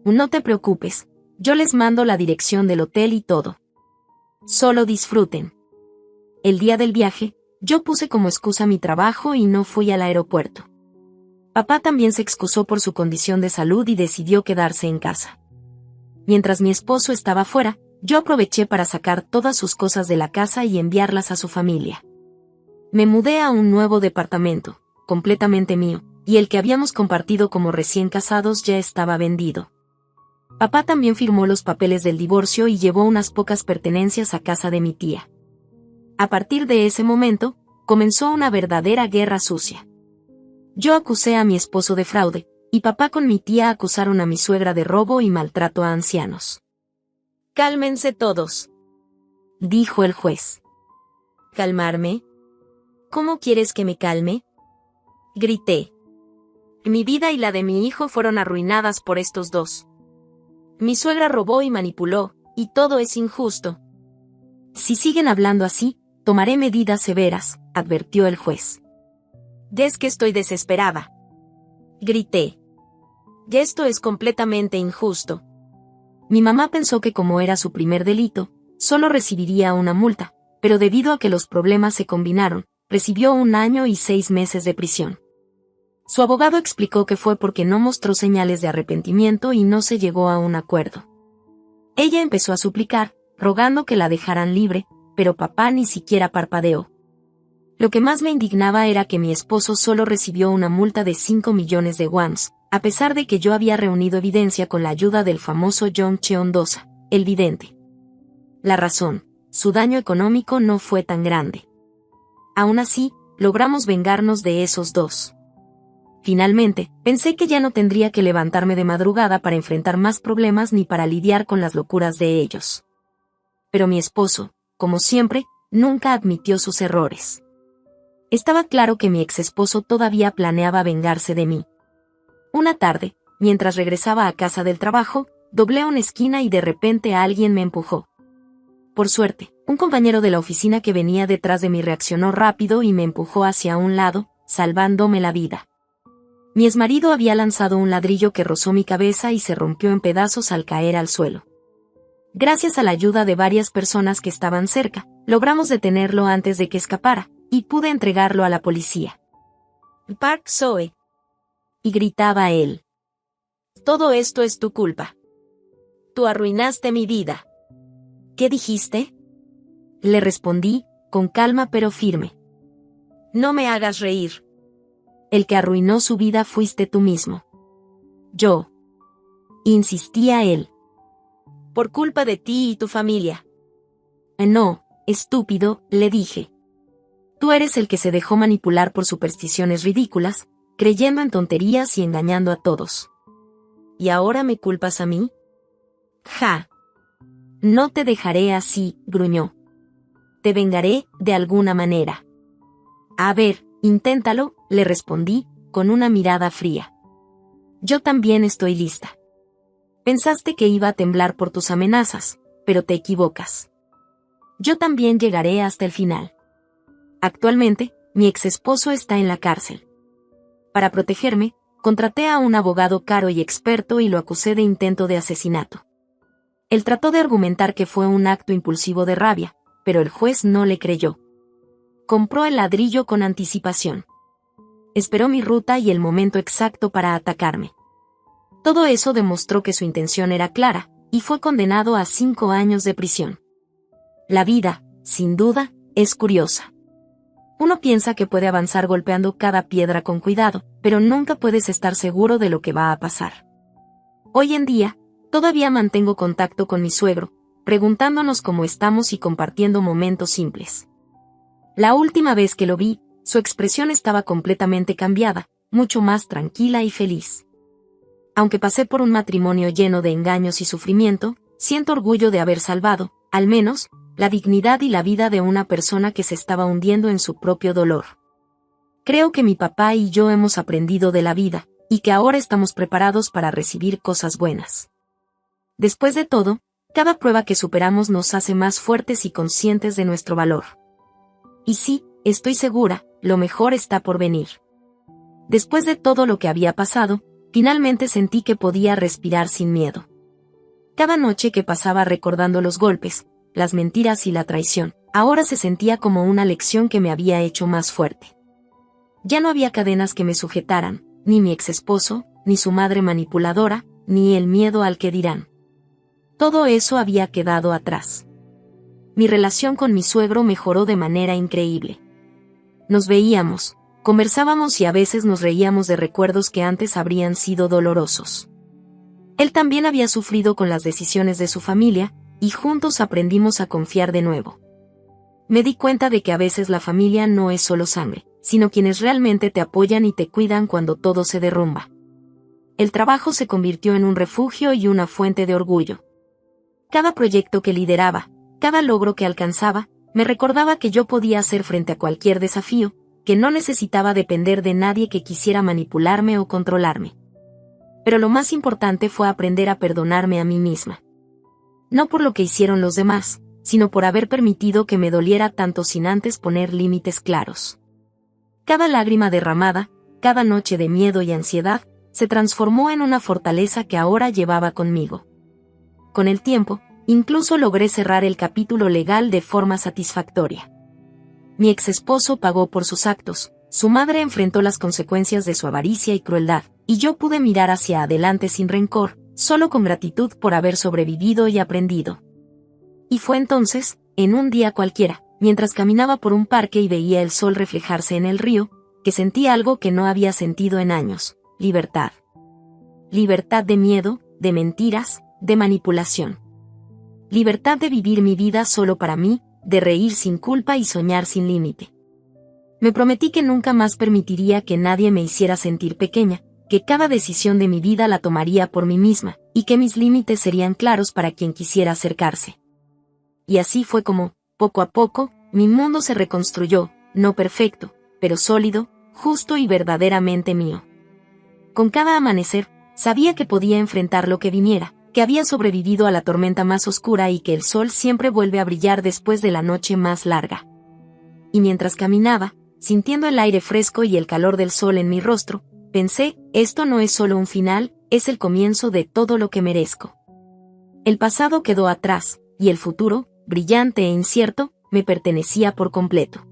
No te preocupes, yo les mando la dirección del hotel y todo. Solo disfruten. El día del viaje, yo puse como excusa mi trabajo y no fui al aeropuerto. Papá también se excusó por su condición de salud y decidió quedarse en casa. Mientras mi esposo estaba fuera, yo aproveché para sacar todas sus cosas de la casa y enviarlas a su familia. Me mudé a un nuevo departamento, completamente mío, y el que habíamos compartido como recién casados ya estaba vendido. Papá también firmó los papeles del divorcio y llevó unas pocas pertenencias a casa de mi tía. A partir de ese momento, comenzó una verdadera guerra sucia. Yo acusé a mi esposo de fraude, y papá con mi tía acusaron a mi suegra de robo y maltrato a ancianos. Cálmense todos, dijo el juez. ¿Calmarme? ¿Cómo quieres que me calme? Grité. Mi vida y la de mi hijo fueron arruinadas por estos dos. Mi suegra robó y manipuló, y todo es injusto. Si siguen hablando así, tomaré medidas severas, advirtió el juez. Es que estoy desesperada. Grité. Y esto es completamente injusto. Mi mamá pensó que como era su primer delito, solo recibiría una multa, pero debido a que los problemas se combinaron, recibió 1 año y 6 meses de prisión. Su abogado explicó que fue porque no mostró señales de arrepentimiento y no se llegó a un acuerdo. Ella empezó a suplicar, rogando que la dejaran libre, pero papá ni siquiera parpadeó. Lo que más me indignaba era que mi esposo solo recibió una multa de 5 millones de wons, a pesar de que yo había reunido evidencia con la ayuda del famoso Jong Cheon-dosa, el vidente. La razón, su daño económico no fue tan grande. Aún así, logramos vengarnos de esos dos. Finalmente, pensé que ya no tendría que levantarme de madrugada para enfrentar más problemas ni para lidiar con las locuras de ellos. Pero mi esposo, como siempre, nunca admitió sus errores. Estaba claro que mi exesposo todavía planeaba vengarse de mí. Una tarde, mientras regresaba a casa del trabajo, doblé una esquina y de repente alguien me empujó. Por suerte, un compañero de la oficina que venía detrás de mí reaccionó rápido y me empujó hacia un lado, salvándome la vida. Mi exmarido había lanzado un ladrillo que rozó mi cabeza y se rompió en pedazos al caer al suelo. Gracias a la ayuda de varias personas que estaban cerca, logramos detenerlo antes de que escapara, y pude entregarlo a la policía. Park Soe. Y gritaba él. Todo esto es tu culpa. Tú arruinaste mi vida. ¿Qué dijiste? Le respondí, con calma pero firme. No me hagas reír. El que arruinó su vida fuiste tú mismo. Yo. Insistía él. Por culpa de ti y tu familia. No, estúpido, le dije. Tú eres el que se dejó manipular por supersticiones ridículas, creyendo en tonterías y engañando a todos. ¿Y ahora me culpas a mí? Ja. No te dejaré así, gruñó. Te vengaré, de alguna manera. A ver, inténtalo, le respondí, con una mirada fría. Yo también estoy lista. Pensaste que iba a temblar por tus amenazas, pero te equivocas. Yo también llegaré hasta el final. Actualmente, mi exesposo está en la cárcel. Para protegerme, contraté a un abogado caro y experto y lo acusé de intento de asesinato. Él trató de argumentar que fue un acto impulsivo de rabia, pero el juez no le creyó. Compró el ladrillo con anticipación. Esperó mi ruta y el momento exacto para atacarme. Todo eso demostró que su intención era clara, y fue condenado a 5 años de prisión. La vida, sin duda, es curiosa. Uno piensa que puede avanzar golpeando cada piedra con cuidado, pero nunca puedes estar seguro de lo que va a pasar. Hoy en día, todavía mantengo contacto con mi suegro, preguntándonos cómo estamos y compartiendo momentos simples. La última vez que lo vi, su expresión estaba completamente cambiada, mucho más tranquila y feliz. Aunque pasé por un matrimonio lleno de engaños y sufrimiento, siento orgullo de haber salvado, al menos, la dignidad y la vida de una persona que se estaba hundiendo en su propio dolor. Creo que mi papá y yo hemos aprendido de la vida, y que ahora estamos preparados para recibir cosas buenas. Después de todo, cada prueba que superamos nos hace más fuertes y conscientes de nuestro valor. Y sí, estoy segura, lo mejor está por venir. Después de todo lo que había pasado, finalmente sentí que podía respirar sin miedo. Cada noche que pasaba recordando los golpes, las mentiras y la traición, ahora se sentía como una lección que me había hecho más fuerte. Ya no había cadenas que me sujetaran, ni mi exesposo, ni su madre manipuladora, ni el miedo al que dirán. Todo eso había quedado atrás. Mi relación con mi suegro mejoró de manera increíble. Nos veíamos, conversábamos y a veces nos reíamos de recuerdos que antes habrían sido dolorosos. Él también había sufrido con las decisiones de su familia, y juntos aprendimos a confiar de nuevo. Me di cuenta de que a veces la familia no es solo sangre, sino quienes realmente te apoyan y te cuidan cuando todo se derrumba. El trabajo se convirtió en un refugio y una fuente de orgullo. Cada proyecto que lideraba, cada logro que alcanzaba, me recordaba que yo podía hacer frente a cualquier desafío, que no necesitaba depender de nadie que quisiera manipularme o controlarme. Pero lo más importante fue aprender a perdonarme a mí misma. No por lo que hicieron los demás, sino por haber permitido que me doliera tanto sin antes poner límites claros. Cada lágrima derramada, cada noche de miedo y ansiedad, se transformó en una fortaleza que ahora llevaba conmigo. Con el tiempo, incluso logré cerrar el capítulo legal de forma satisfactoria. Mi ex esposo pagó por sus actos, su madre enfrentó las consecuencias de su avaricia y crueldad, y yo pude mirar hacia adelante sin rencor, solo con gratitud por haber sobrevivido y aprendido. Y fue entonces, en un día cualquiera, mientras caminaba por un parque y veía el sol reflejarse en el río, que sentí algo que no había sentido en años: libertad. Libertad de miedo, de mentiras, de manipulación. Libertad de vivir mi vida solo para mí, de reír sin culpa y soñar sin límite. Me prometí que nunca más permitiría que nadie me hiciera sentir pequeña, que cada decisión de mi vida la tomaría por mí misma, y que mis límites serían claros para quien quisiera acercarse. Y así fue como, poco a poco, mi mundo se reconstruyó, no perfecto, pero sólido, justo y verdaderamente mío. Con cada amanecer, sabía que podía enfrentar lo que viniera, que había sobrevivido a la tormenta más oscura y que el sol siempre vuelve a brillar después de la noche más larga. Y mientras caminaba, sintiendo el aire fresco y el calor del sol en mi rostro, pensé, esto no es solo un final, es el comienzo de todo lo que merezco. El pasado quedó atrás, y el futuro, brillante e incierto, me pertenecía por completo.